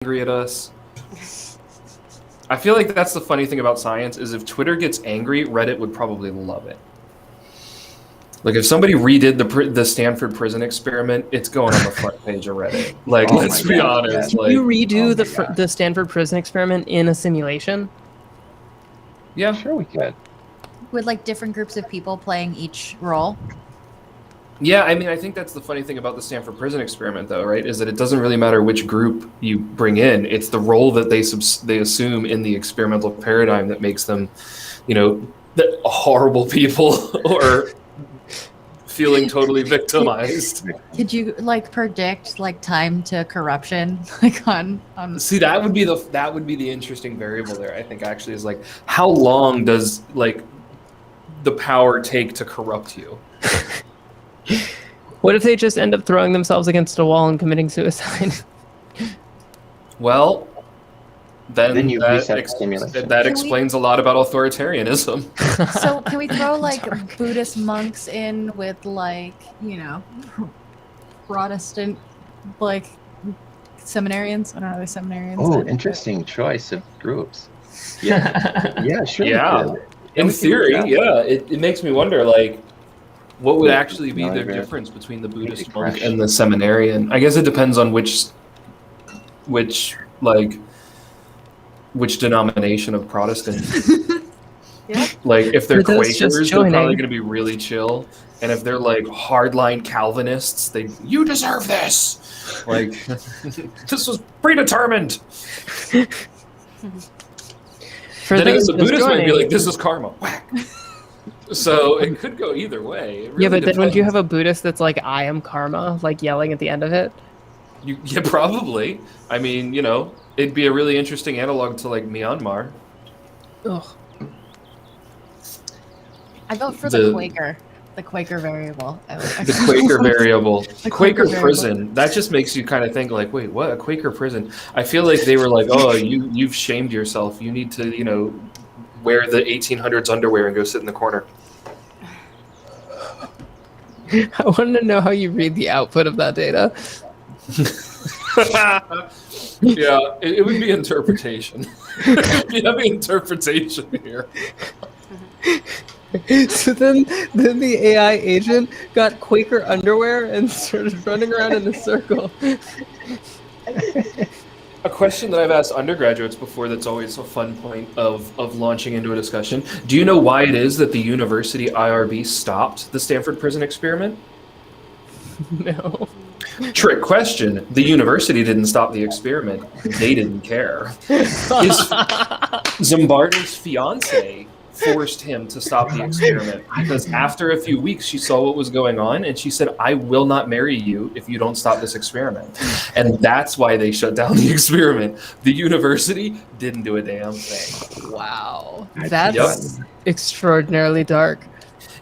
angry at us. I feel like that's the funny thing about science is if Twitter gets angry, Reddit would probably love it. Like if somebody redid the Stanford prison experiment, it's going on the front page of Reddit. Like, let's be honest. Can you redo the Stanford prison experiment in a simulation? Yeah, sure we could. With like different groups of people playing each role. Yeah, I mean, I think that's the funny thing about the Stanford prison experiment, though, right? Is that it doesn't really matter which group you bring in; it's the role that they assume in the experimental paradigm that makes them, horrible people or feeling totally victimized. Could you like predict like time to corruption, like on? See, that would be the interesting variable there. I think actually is like how long does like the power take to corrupt you? What if they just end up throwing themselves against a wall and committing suicide? Well, then you reset stimulation. That explains a lot about authoritarianism. So can we throw like Buddhist monks in with like, Protestant like seminarians? I don't know, they're seminarians. Oh, interesting choice of groups. Yeah, yeah, sure. Yeah, in theory, yeah. It makes me wonder, like, what would actually be the difference between the Buddhist monk and the seminarian? I guess it depends on which denomination of Protestant. Yeah. Like, if they're Quakers, Quakers, they're probably going to be really chill. And if they're like hardline Calvinists, you deserve this. Like, this was predetermined. Then again, the Buddhists might be like, this is karma. Whack. So it could go either way. Really yeah, but depends. then would you have a Buddhist that's like, I am karma, like yelling at the end of it? Yeah, probably. I mean, it'd be a really interesting analog to like Myanmar. Ugh. I vote for the Quaker. The Quaker variable. The Quaker variable. The Quaker Quaker prison. variable. That just makes you kind of think like, wait, what? A Quaker prison? I feel like they were like, oh, you've shamed yourself. You need to, wear the 1800s underwear and go sit in the corner. I want to know how you read the output of that data. Yeah, it would be interpretation. You have the interpretation here. So then the AI agent got Quaker underwear and started running around in a circle. A question that I've asked undergraduates before that's always a fun point of launching into a discussion. Do you know why it is that the university IRB stopped the Stanford prison experiment? No. Trick question. The university didn't stop the experiment. They didn't care. Zimbardo's fiance forced him to stop the experiment because after a few weeks she saw what was going on and she said, I will not marry you if you don't stop this experiment. And that's why they shut down the experiment. The university didn't do a damn thing. Wow. That's extraordinarily dark.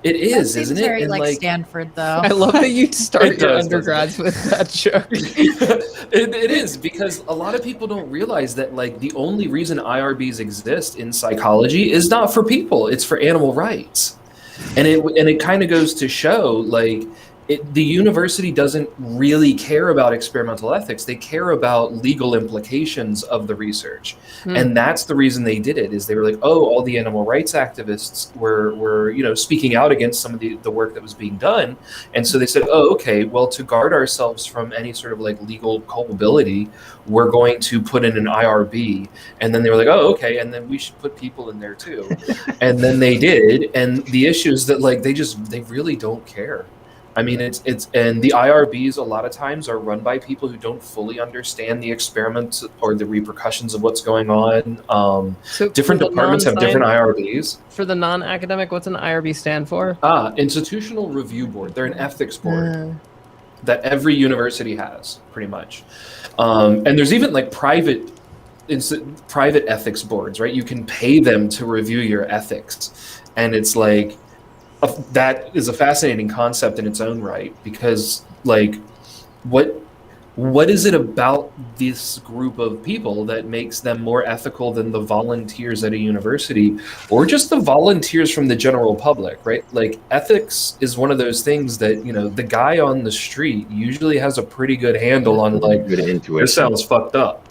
It is, That seems isn't it? very And like Stanford though. I love that you start your does, undergrads with that joke. It is, because a lot of people don't realize that like the only reason IRBs exist in psychology is not for people, it's for animal rights. And it kind of goes to show like the university doesn't really care about experimental ethics. They care about legal implications of the research. And that's the reason they did it, is they were like, oh, all the animal rights activists were speaking out against some of the work that was being done. And so they said, oh, okay, well, to guard ourselves from any sort of like legal culpability, we're going to put in an IRB. And then they were like, oh, okay, and then we should put people in there too. And then they did. And the issue is that like they really don't care. I mean, it's and the IRBs a lot of times are run by people who don't fully understand the experiments or the repercussions of what's going on. So different departments have different IRBs. For the non-academic, what's an IRB stand for? Institutional Review Board. They're an ethics board that every university has, pretty much. And there's even like private ethics boards, right? You can pay them to review your ethics, and it's like. That is a fascinating concept in its own right, because like what is it about this group of people that makes them more ethical than the volunteers at a university or just the volunteers from the general public, right? Like ethics is one of those things that, the guy on the street usually has a pretty good handle on like, this sounds fucked up.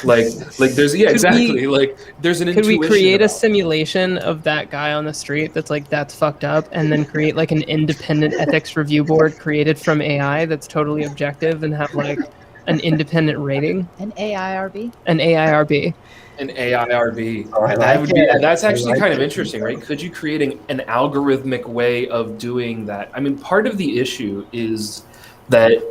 Like there's exactly. Like there's an Could we intuition create a about it. simulation of that guy on the street that's like, that's fucked up, and then create like an independent ethics review board created from AI that's totally objective and have like an independent rating, An AIRB. an AIRB. An AIRB. Oh, I That like would be, it. that's I actually like kind of it. interesting, right? Could you create an algorithmic way of doing that? I mean, part of the issue is that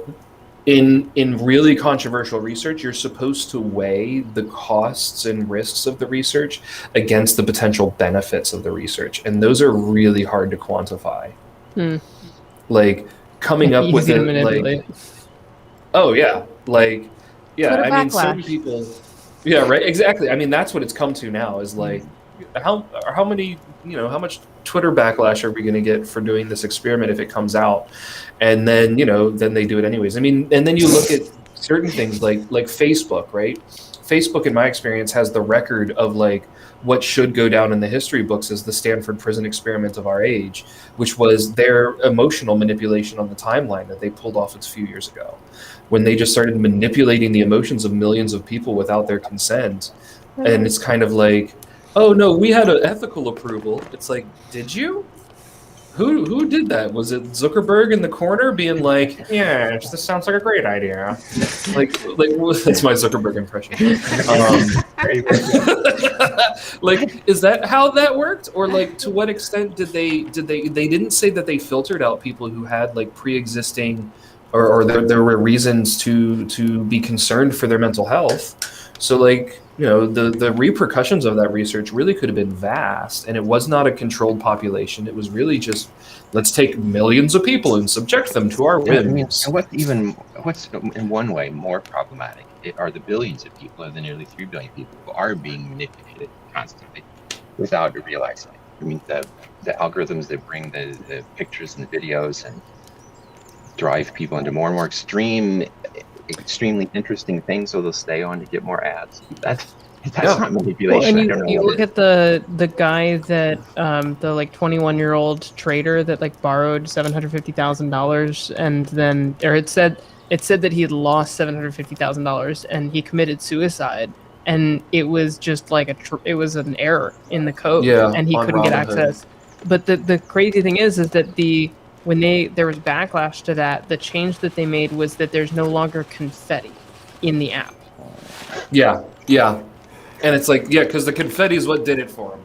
in really controversial research, you're supposed to weigh the costs and risks of the research against the potential benefits of the research, and those are really hard to quantify. Like coming up with Easy to it, like, manipulate. oh yeah, like, yeah. Twitter I mean, certain backlash. people, yeah, right, exactly. I mean, that's what it's come to now. Is like, how many, how much Twitter backlash are we going to get for doing this experiment if it comes out? And then, then they do it anyways. I mean, and then you look at certain things like Facebook, right? Facebook, in my experience, has the record of like what should go down in the history books as the Stanford prison experiment of our age, which was their emotional manipulation on the timeline that they pulled off a few years ago, when they just started manipulating the emotions of millions of people without their consent. And it's kind of like, oh no, we had an ethical approval. It's like, did you? Who did that? Was it Zuckerberg in the corner being like, yeah, this sounds like a great idea? Like that's my Zuckerberg impression. Like, is that how that worked? Or like, to what extent did they didn't say that they filtered out people who had like pre-existing or there were reasons to be concerned for their mental health. So like, the repercussions of that research really could have been vast, and it was not a controlled population. It was really just, let's take millions of people and subject them to our whims. And what's in one way more problematic are the billions of people, or the nearly 3 billion people who are being manipulated constantly without realizing it. I mean, the algorithms that bring the pictures and the videos and drive people into more and more extremely interesting things, so they'll stay on to get more ads. That's not manipulation. Well, and you look at the guy that the like 21-year-old trader that like borrowed $750,000, and then it said that he had lost $750,000 and he committed suicide, and it was just like it was an error in the code, and he couldn't get access. But the crazy thing is that when there was backlash to that, the change that they made was that there's no longer confetti in the app. Yeah. And it's like, yeah, because the confetti is what did it for them.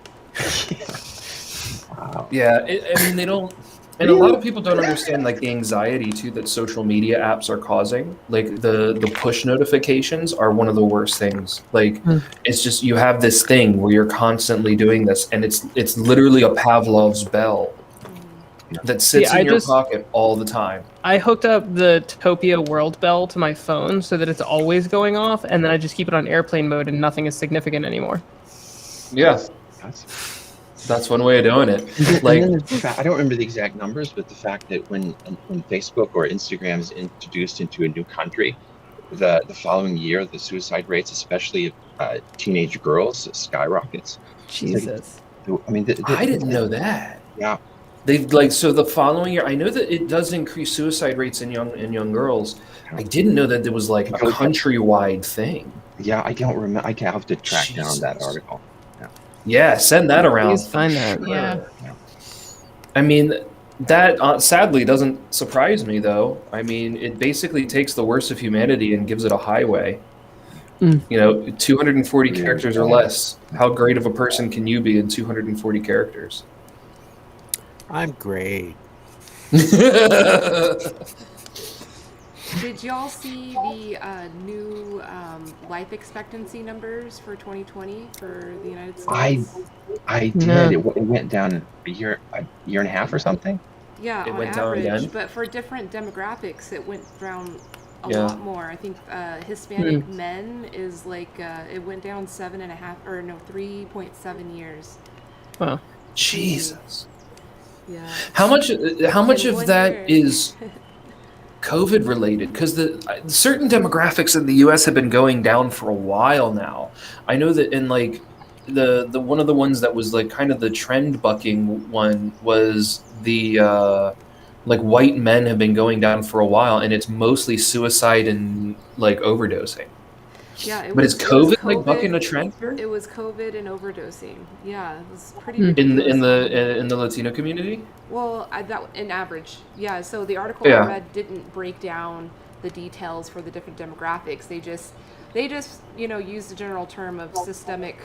Wow. Yeah, I mean, they don't, and a lot of people don't understand like the anxiety too that social media apps are causing. Like the push notifications are one of the worst things. Like it's just, you have this thing where you're constantly doing this, and it's literally a Pavlov's bell that sits in your pocket all the time. I hooked up the Topia World Bell to my phone so that it's always going off, and then I just keep it on airplane mode and nothing is significant anymore. Yeah. That's one way of doing it. Like, I don't remember the exact numbers, but the fact that when Facebook or Instagram is introduced into a new country, the following year, the suicide rates, especially of teenage girls, skyrockets. Jesus. I mean, I didn't know that. Yeah. So the following year, I know that it does increase suicide rates in young girls. I didn't know that there was like a countrywide thing. Yeah, I don't remember. I have to track down that article. Yeah, send that around. Please find that. Yeah. I mean, that sadly doesn't surprise me, though. I mean, it basically takes the worst of humanity and gives it a highway. 240 characters or less. How great of a person can you be in 240 characters? I'm great. Did y'all see the new life expectancy numbers for 2020 for the United States? I did. No. It went down a year and a half or something. Yeah, It on went down average, again? but for different demographics, it went down a Yeah. lot more. I think Hispanic men is like it went down 3.7 years. Wow. Jesus. Yeah. How much In of 1 that year. is COVID related? Because certain demographics in the U.S. have been going down for a while now. I know that in like the one of the ones that was like kind of the trend bucking one was the like white men have been going down for a while, and it's mostly suicide and like overdosing. Yeah, it But was is COVID like COVID. bucking a trend here It was COVID and overdosing. Yeah, it was pretty Hmm. ridiculous. in the Latino community? Well, that in average, yeah. So the article I Yeah. read didn't break down the details for the different demographics. They just used the general term of systemic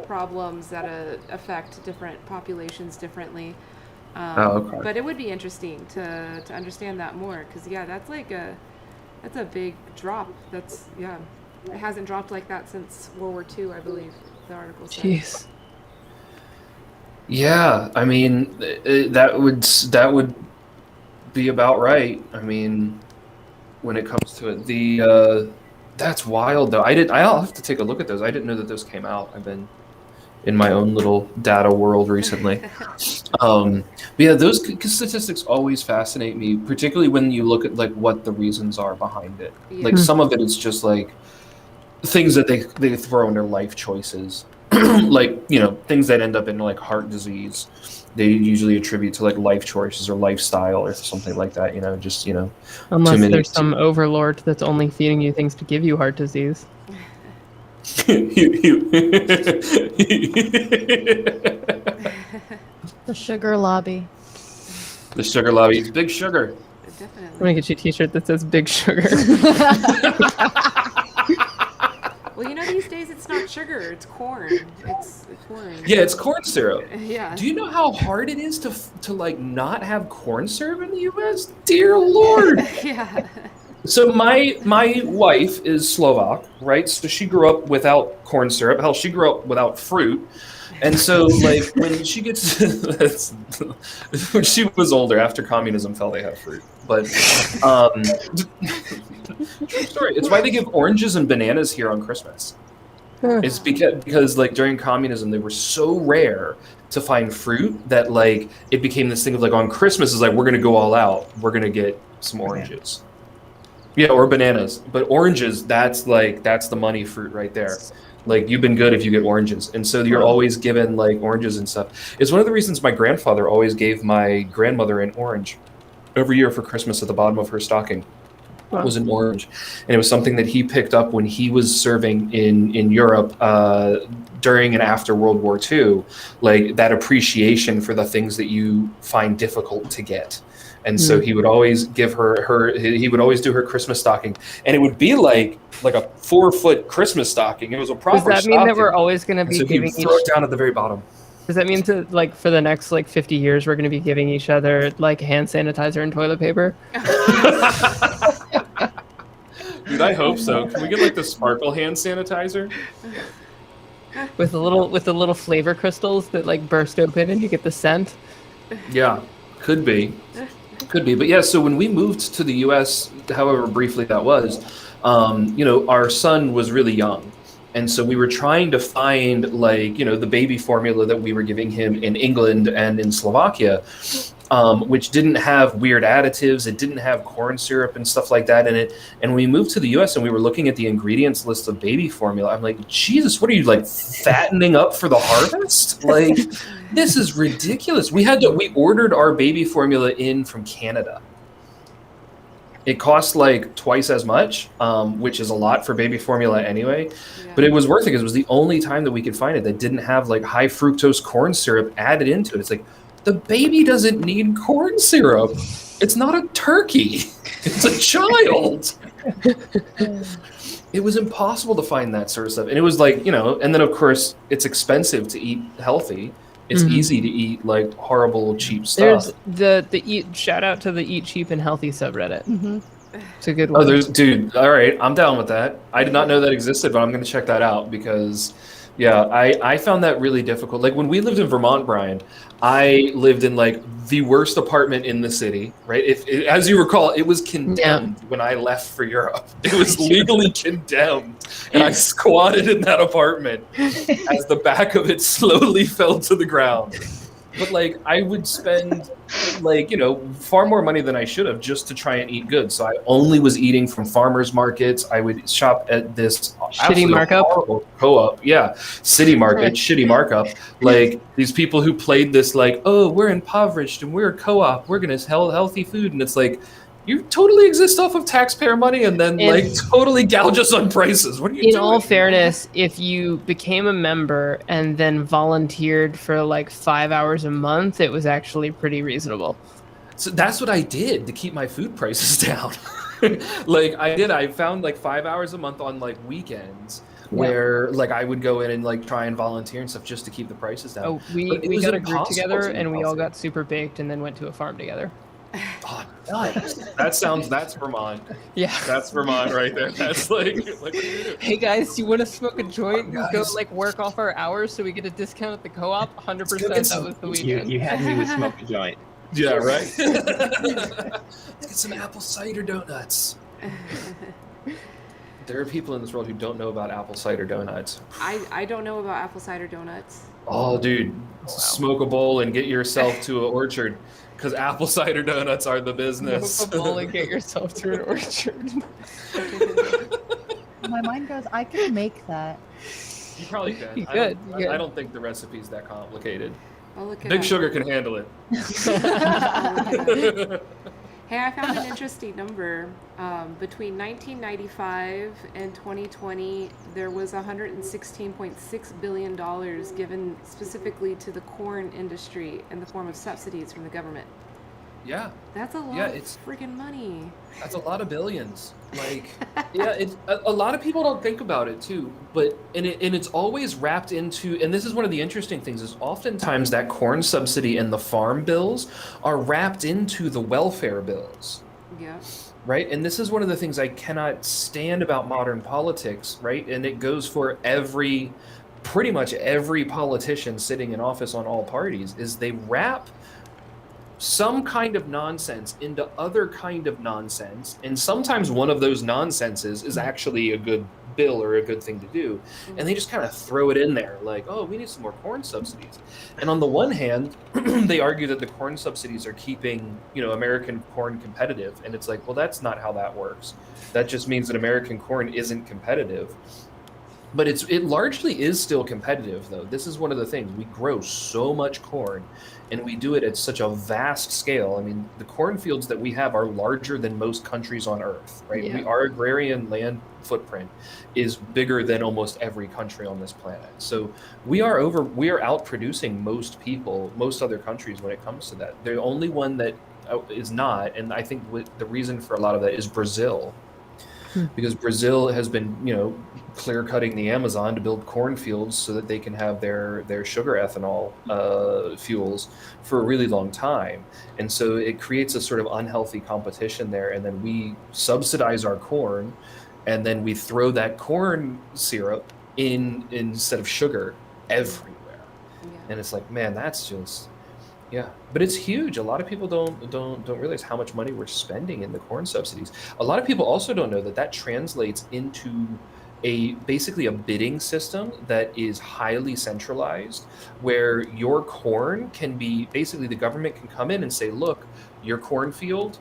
problems that affect different populations differently. Okay. But it would be interesting to understand that more, because yeah, that's a big drop. It hasn't dropped like that since World War II, I believe. The article said. Jeez. Yeah, I mean, that would be about right. I mean, when it comes to it, that's wild though. I'll have to take a look at those. I didn't know that those came out. I've been in my own little data world recently. But yeah, those statistics always fascinate me, particularly when you look at like what the reasons are behind it. Yeah. Like some of it is just like things that they throw in their life choices, like things that end up in like heart disease. They usually attribute to like life choices or lifestyle or something like that. Just Unless many- there's some overlord that's only feeding you things to give you heart disease. The sugar lobby. The sugar lobby, big sugar. I'm Definitely. gonna get you a T-shirt that says "Big Sugar." Well, these days it's not sugar; it's corn. It's corn. Yeah, it's corn syrup. Yeah. Do you know how hard it is to like not have corn syrup in the U.S.? Dear Lord. Yeah. So my wife is Slovak, right? So she grew up without corn syrup. Hell, she grew up without fruit. And so, like, when she gets when she was older, after communism fell, they had fruit. But true story. It's why they give oranges and bananas here on Christmas. It's because like during communism, they were so rare to find fruit that like it became this thing of like on Christmas is like we're gonna go all out. We're gonna get some oranges. Yeah, or bananas. But oranges, that's the money fruit right there. Like you've been good if you get oranges. And so you're always given like oranges and stuff. It's one of the reasons my grandfather always gave my grandmother an orange every year for Christmas at the bottom of her stocking. It was an orange. And it was something that he picked up when he was serving in Europe during and after World War II, like that appreciation for the things that you find difficult to get. And so he would always give he would always do her Christmas stocking. And it would be like a 4-foot Christmas stocking. It was a proper stocking. Does that mean that we're always going to be so giving he'd throw it down at the very bottom. Does that mean for the next 50 years we're going to be giving each other like hand sanitizer and toilet paper? Dude, I hope so. Can we get like the sparkle hand sanitizer? With the little flavor crystals that like burst open and you get the scent? Yeah, could be. But yeah, so when we moved to the US, however briefly that was, our son was really young. And so we were trying to find the baby formula that we were giving him in England and in Slovakia, which didn't have weird additives. It didn't have corn syrup and stuff like that in it. And we moved to the US and we were looking at the ingredients list of baby formula. I'm like, Jesus, what are you like fattening up for the harvest? Like, this is ridiculous. We ordered our baby formula in from Canada. It cost like twice as much, which is a lot for baby formula anyway. Yeah. But it was worth it because it was the only time that we could find it that didn't have like high fructose corn syrup added into it. It's like, the baby doesn't need corn syrup. It's not a turkey. It's a child. It was impossible to find that sort of stuff. And it was like, and then of course it's expensive to eat healthy. It's easy to eat like horrible, cheap stuff. There's the shout out to the Eat Cheap and Healthy subreddit. It's a good one. Oh, dude. All right, I'm down with that. I did not know that existed, but I'm going to check that out because, yeah, I found that really difficult. Like when we lived in Vermont, Brian, I lived in like the worst apartment in the city, right? As you recall, it was condemned when I left for Europe. It was legally condemned, and I squatted in that apartment as the back of it slowly fell to the ground. But like I would spend far more money than I should have just to try and eat good. So I only was eating from farmers markets. I would shop at this shitty markup co-op. Yeah. City market, shitty markup. Like these people who played this like, oh, we're impoverished and we're a co-op. We're going to sell healthy food. And it's like, You totally exist off of taxpayer money and then And- like totally gouge us on prices. What are you In doing? all fairness, if you became a member and then volunteered for like 5 hours a month, it was actually pretty reasonable. So that's what I did to keep my food prices down. Like I found like 5 hours a month on like weekends where like I would go in and like try and volunteer and stuff just to keep the prices down. Oh, But we it was got a group impossible together to and we all volunteer. got super baked and then went to a farm together. Oh, nice. That's Vermont. Yeah. That's Vermont right there. That's like what do you do? Hey guys, do you want to smoke a joint and go Guys. like work off our hours so we get a discount at the co-op? 100%. Let's get That some- was the You, weekend. you had me with smoke a joint. Yeah, right. Let's get some apple cider donuts. There are people in this world who don't know about apple cider donuts. I don't know about apple cider donuts. Oh, dude, smoke a bowl and get yourself to an orchard, because apple cider donuts are the business. Smoke a bowl and get yourself to an orchard. My mind goes, I could make that. You probably can. You I don't- could, you I could. don't think the recipe's that complicated. I'll look it Big up. Sugar can handle it. Hey, I found an interesting number. Between 1995 and 2020, there was $116.6 billion given specifically to the corn industry in the form of subsidies from the government. Yeah, That's a lot Yeah, of it's- freaking money. that's a lot of billions. Like, yeah, it's a lot of people don't think about it too, but and it's always wrapped into. And this is one of the interesting things: is oftentimes that corn subsidy and the farm bills are wrapped into the welfare bills. Yeah. Right, and this is one of the things I cannot stand about modern politics, right? And it goes for pretty much every politician sitting in office on all parties, is they wrap some kind of nonsense into other kind of nonsense, and sometimes one of those nonsenses is actually a good bill or a good thing to do, and they just kind of throw it in there like, oh, we need some more corn subsidies. And on the one hand, they argue that the corn subsidies are keeping American corn competitive, and it's like, well, that's not how that works. That just means that American corn isn't competitive. But it largely is still competitive, though. This is one of the things. We grow so much corn, and we do it at such a vast scale. I mean, the cornfields that we have are larger than most countries on Earth, right? Yeah. Our agrarian land footprint is bigger than almost every country on this planet. So we are out producing most other countries when it comes to that. The only one that is not, and I think the reason for a lot of that is Brazil. Because Brazil has been, clear cutting the Amazon to build cornfields so that they can have their sugar ethanol fuels for a really long time. And so it creates a sort of unhealthy competition there. And then we subsidize our corn, and then we throw that corn syrup instead of sugar everywhere. Yeah. And it's like, man, that's just, yeah, but it's huge. A lot of people don't realize how much money we're spending in the corn subsidies. A lot of people also don't know that translates into basically a bidding system that is highly centralized, where your corn can be basically, the government can come in and say, look, your cornfield,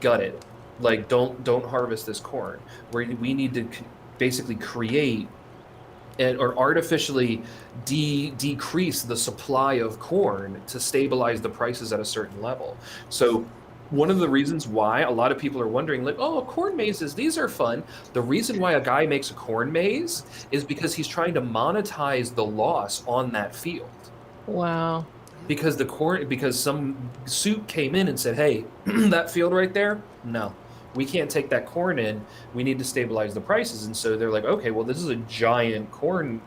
gut it. Like, don't harvest this corn. We need to basically create or artificially decrease the supply of corn to stabilize the prices at a certain level. So one of the reasons why a lot of people are wondering, like, oh, corn mazes, these are fun. The reason why a guy makes a corn maze is because he's trying to monetize the loss on that field. Wow. Because some suit came in and said, hey, that field right there, no, we can't take that corn in. We need to stabilize the prices. And so they're like, okay, well, this is a giant corn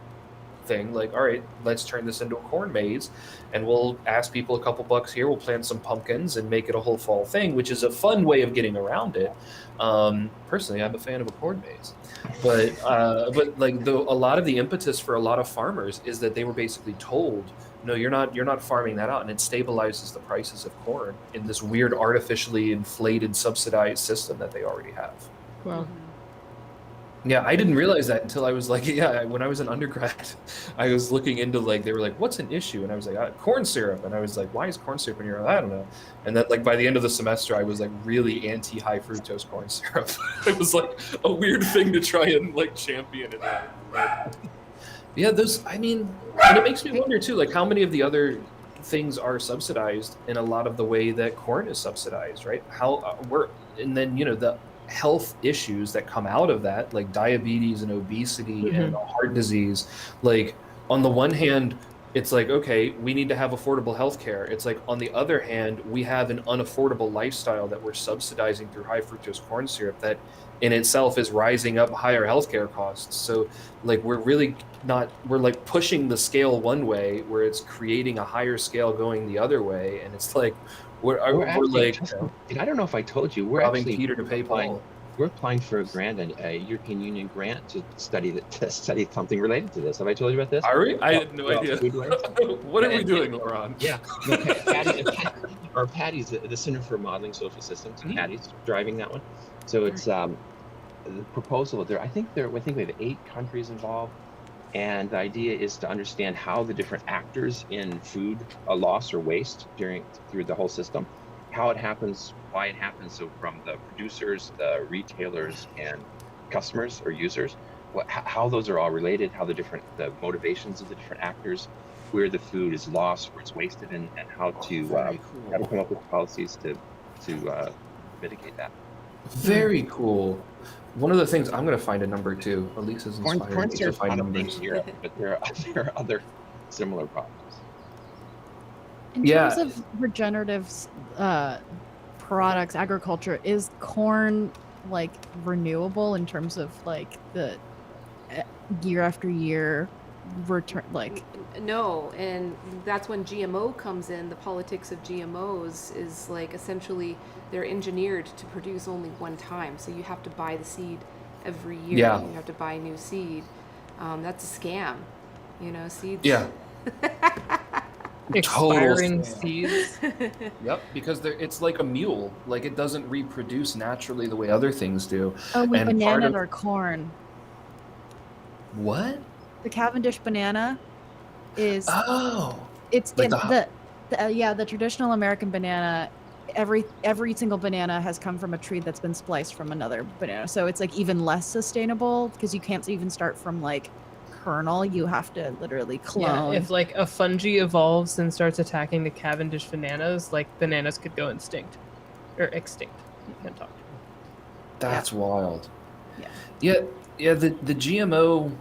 thing. Like, all right, let's turn this into a corn maze, and we'll ask people a couple bucks here. We'll plant some pumpkins and make it a whole fall thing, which is a fun way of getting around it. Personally, I'm a fan of a corn maze, but like a lot of the impetus for a lot of farmers is that they were basically told, no, you're not farming that out, and it stabilizes the prices of corn in this weird artificially inflated subsidized system that they already have. Wow. Yeah, I didn't realize that until I was like, when I was an undergrad, I was looking into, like, they were like, what's an issue? And I was like, corn syrup. And I was like, why is corn syrup in here? I don't know. And then, like, by the end of the semester, I was like really anti-high fructose corn syrup. It was like a weird thing to try and like champion it. Yeah, and it makes me wonder too, like, how many of the other things are subsidized in a lot of the way that corn is subsidized, right? And then the health issues that come out of that, like diabetes and obesity and heart disease. Like on the one hand, it's like, okay, we need to have affordable healthcare. It's like on the other hand, we have an unaffordable lifestyle that we're subsidizing through high fructose corn syrup that in itself is rising up higher healthcare costs. So like we're like pushing the scale one way where it's creating a higher scale going the other way. And it's like we're like and I don't know if I told you, we're robbing actually Peter to pay Paul. We're applying for a grant, a European Union grant to study something related to this. Have I told you about this? Are we? I had no idea. What are we doing, Laurent? Yeah. Patty's the Center for Modeling Social Systems. Patty's driving that one. So it's the proposal there. I think we have 8 countries involved, and the idea is to understand how the different actors in food loss or waste through the whole system, how it happens, why it happens. So from the producers, the retailers, and customers or users, how those are all related, how the motivations of the different actors, where the food is lost, where it's wasted, and how to come up with policies to mitigate that. Very cool. One of the things I'm going to find a number too. Elise is inspiring me to find numbers. Europe, but there are other similar problems. In terms of regenerative products, agriculture, is corn like renewable in terms of like the year after year return? Like no, and that's when GMO comes in. The politics of GMOs is like essentially they're engineered to produce only one time, so you have to buy the seed every year. Yeah. You have to buy new seed. That's a scam, seeds. Yeah. Expiring seeds. Yep, because it's like a mule. Like it doesn't reproduce naturally the way other things do. oh, with And banana or corn. What? The Cavendish banana is it's like the traditional American banana. Every single banana has come from a tree that's been spliced from another banana, so it's like even less sustainable because you can't even start from like kernel. You have to literally clone. Yeah, if like a fungi evolves and starts attacking the Cavendish bananas, like bananas could go extinct. You can't talk. That's wild. Yeah. Yeah. The GMO,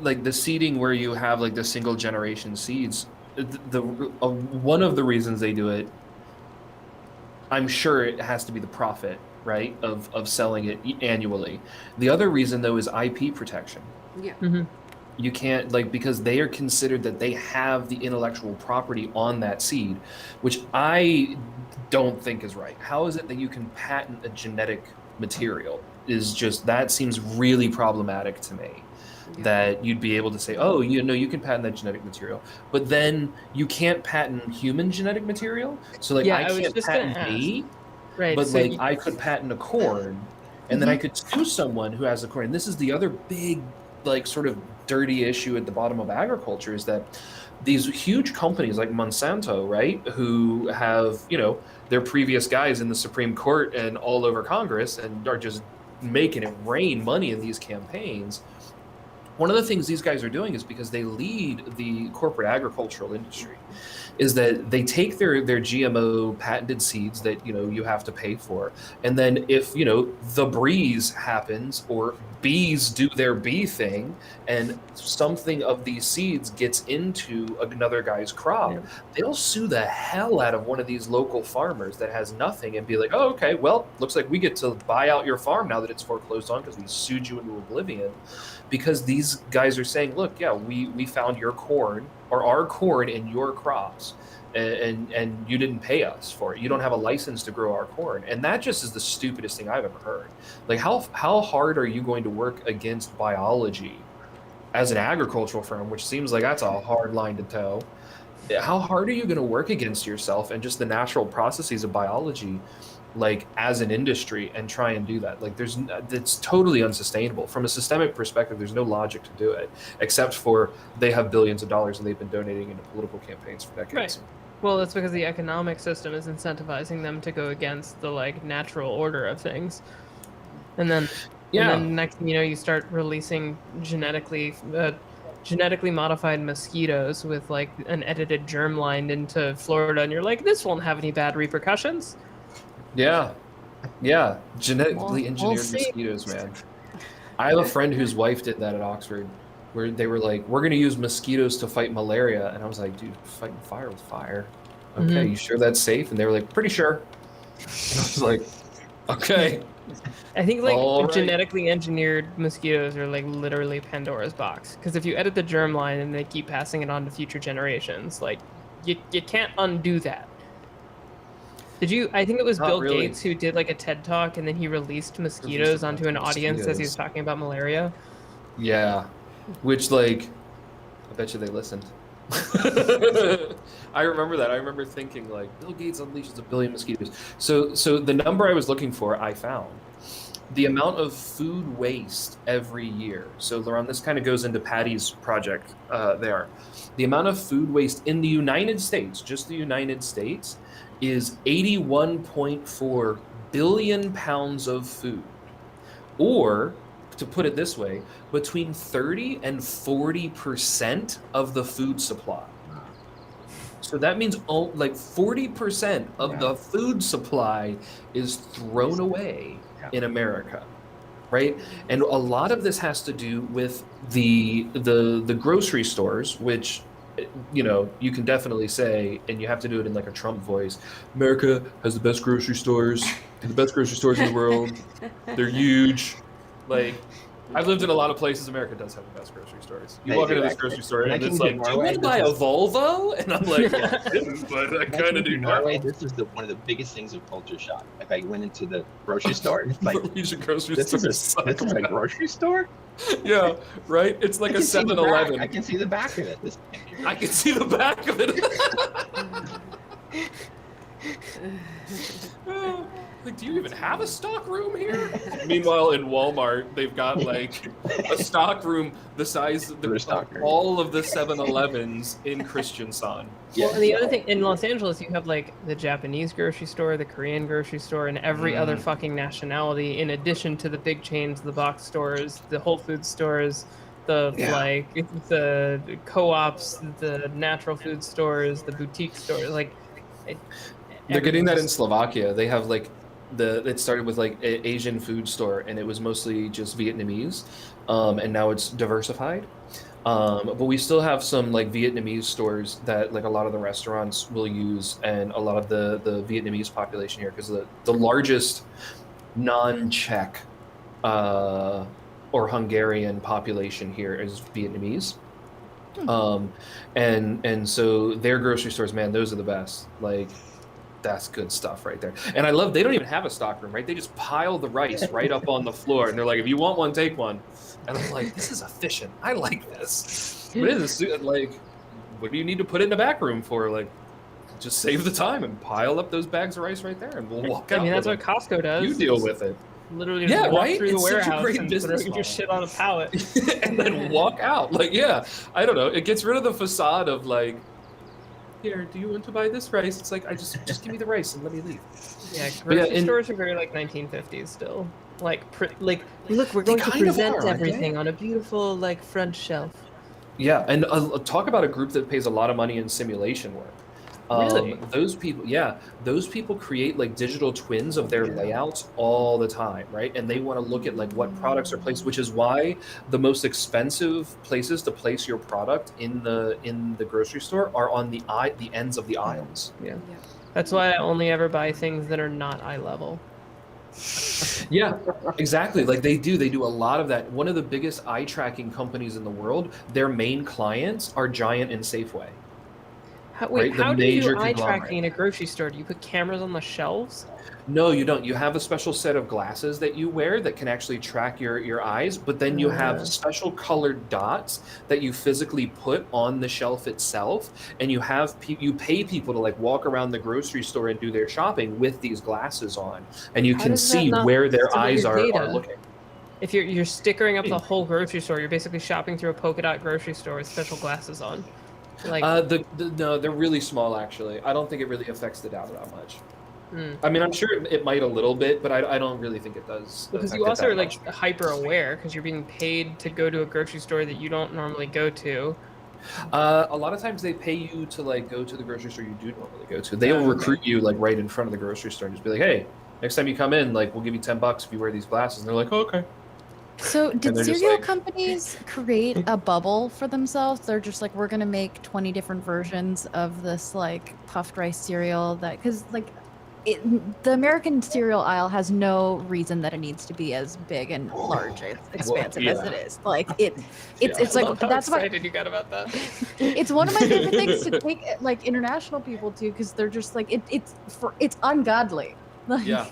like the seeding where you have like the single generation seeds. One of the reasons they do it, I'm sure it has to be the profit, right, of selling it annually. The other reason though is IP protection. Yeah. Mm-hmm. You can't because they are considered that they have the intellectual property on that seed, which I don't think is right. How is it that you can patent a genetic material? That seems really problematic to me. Yeah. That you'd be able to say, oh, you can patent that genetic material, but then you can't patent human genetic material. So I can't patent me, right? But so I could patent a corn, and then I could sue someone who has the corn. And this is the other big sort of dirty issue at the bottom of agriculture is that these huge companies like Monsanto, right, who have their previous guys in the Supreme Court and all over Congress and are just making it rain money in these campaigns. One of the things these guys are doing is because they lead the corporate agricultural industry, is that they take their GMO patented seeds that you have to pay for, and then if the breeze happens or bees do their bee thing and something of these seeds gets into another guy's crop, they'll sue the hell out of one of these local farmers that has nothing and be like, oh, okay, well, looks like we get to buy out your farm now that it's foreclosed on because we sued you into oblivion. Because these guys are saying, look, we found your corn or our corn in your crops, and you didn't pay us for it. You don't have a license to grow our corn. And that just is the stupidest thing I've ever heard. Like how hard are you going to work against biology as an agricultural firm, which seems like that's a hard line to toe. How hard are you going to work against yourself and just the natural processes of biology as an industry and try and do that? It's totally unsustainable from a systemic perspective. There's no logic to do it except for they have billions of dollars and they've been donating into political campaigns for decades. Right. Well, that's because the economic system is incentivizing them to go against the natural order of things, and then next thing you know, you start releasing genetically genetically modified mosquitoes with like an edited germline into Florida, and you're like, this won't have any bad repercussions. Yeah, yeah, genetically We'll engineered see. mosquitoes, man. I have a friend whose wife did that at Oxford, where they were like, "We're going to use mosquitoes to fight malaria," and I was like, "Dude, fighting fire with fire? Okay, you sure that's safe?" And they were like, "Pretty sure." And I was like, "Okay." I think like All right. genetically engineered mosquitoes are like literally Pandora's box, because if you edit the germline and they keep passing it on to future generations, like you can't undo that. Did you? I think it was Not Bill really. Gates who did like a TED talk, and then he released mosquitoes onto an audience as he was Mosquitoes. talking about malaria. Yeah, which like, I bet you they listened. I remember that. I remember thinking like, Bill Gates unleashes 1 billion mosquitoes. So the number I was looking for, I found. The amount of food waste every year. So Laurent, this kind of goes into Patty's project there. The amount of food waste in the United States, just the United States, is 81.4 billion pounds of food. Or, to put it this way, between 30 and 40% of the food supply. So that means like 40% of the food supply is thrown away in America, right? And a lot of this has to do with the grocery stores, which, you know, you can definitely say, and you have to do it in like a Trump voice, America has the best grocery stores, the best grocery stores in the world. They're huge. Like, I've lived in a lot of places. America does have the best grocery stores. You walk into this grocery store and it's like, do you want to buy a Volvo? And I'm like, well, I didn't, but I kind of do now. Norway, this is one of the biggest things of culture shock. Like, I went into the grocery store and it's like, Norwegian grocery this is store. a grocery store? Yeah, right? It's like a 7-Eleven. I can see the back of it. I can see the back of it. Like, do you even have a stock room here? Meanwhile, in Walmart, they've got like a stock room the size of all of the 7-Elevens in Kristiansand. Well, and the other thing, in Los Angeles, you have like the Japanese grocery store, the Korean grocery store, and every other fucking nationality, in addition to the big chains, the box stores, the Whole Foods stores, the like the co-ops, the natural food stores, the boutique stores. Like, they're getting that in Slovakia. They have like it started with like an Asian food store, and it was mostly just Vietnamese, and now it's diversified. But we still have some like Vietnamese stores that like a lot of the restaurants will use, and a lot of the Vietnamese population here, because the largest non-Czech or Hungarian population here is Vietnamese. And so their grocery stores, man, those are the best. Like, that's good stuff right there. And I love, they don't even have a stock room, right? They just pile the rice right up on the floor, and they're like, if you want one, take one. And I'm like, this is efficient. I like this. But it is like, what do you need to put it in the back room for? Like, just save the time and pile up those bags of rice right there, and we'll walk out. I mean, that's what Costco does. You deal with it. Literally just walk through the warehouse and throw your shit on a pallet. And then walk out. Like, yeah, I don't know. It gets rid of the facade of like, here, do you want to buy this rice? It's like, I just give me the rice and let me leave. Yeah, grocery stores are very like 1950s still. Like, look, we're going to present everything on a beautiful like front shelf. Yeah, and talk about a group that pays a lot of money in simulation work. Really? Those people create like digital twins of their layouts all the time, right? And they want to look at like what products are placed, which is why the most expensive places to place your product in the grocery store are on the ends of the aisles. Yeah. That's why I only ever buy things that are not eye level. Yeah, exactly. Like they do a lot of that. One of the biggest eye tracking companies in the world, their main clients are Giant and Safeway. How do you do eye tracking in a grocery store? Do you put cameras on the shelves? No, you don't. You have a special set of glasses that you wear that can actually track your eyes, but then you have special colored dots that you physically put on the shelf itself, and you pay people to like walk around the grocery store and do their shopping with these glasses on, and you can see where their eyes are looking. If you're stickering up the whole grocery store, you're basically shopping through a polka dot grocery store with special glasses on. Like, no, they're really small actually. I don't think it really affects the data that much. I mean, I'm sure it might a little bit, but I don't really think it does. Because affect you it also that are like much. hyper aware because you're being paid to go to a grocery store that you don't normally go to. A lot of times they pay you to like go to the grocery store you do normally go to. They'll Okay. recruit you like right in front of the grocery store and just be like, "Hey, next time you come in, like we'll give you $10 if you wear these glasses." And they're like, oh, "Okay." So did they're just cereal like- companies create a bubble for themselves? They're just like, we're gonna make 20 different versions of this like puffed rice cereal that because like the American cereal aisle has no reason that it needs to be as big and large, as expansive as it yeah. is. Like it's I love like how that's why excited you got about that. it's one of my favorite things to take like international people to because they're just like it's ungodly. Like, Yeah.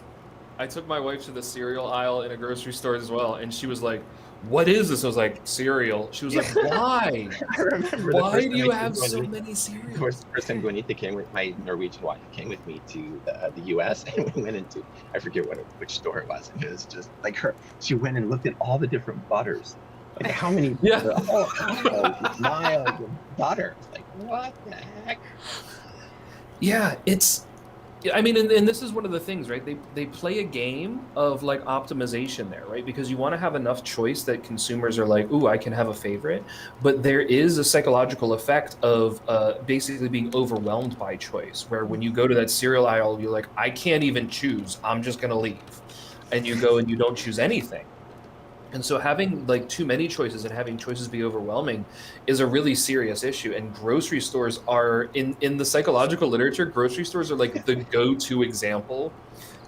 I took my wife to the cereal aisle in a grocery store as well, and she was like, "What is this?" I was like, "Cereal." She was like, "Why? I remember the Why first do time you I have came so to- many The cereals?" first time Juanita came with my Norwegian wife came with me to the U.S. and we went into I forget which store it was. And it was just like her. She went and looked at all the different butters, like how many Yeah. miles of butter. It's like what the heck? Yeah, I mean, and this is one of the things, right? They play a game of like optimization there, right? Because you want to have enough choice that consumers are like, "Ooh, I can have a favorite," but there is a psychological effect of basically being overwhelmed by choice, where when you go to that cereal aisle, you're like, "I can't even choose. I'm just gonna leave," and you go and you don't choose anything. And so having like too many choices and having choices be overwhelming is a really serious issue. And grocery stores are in the psychological literature, grocery stores are like the go-to example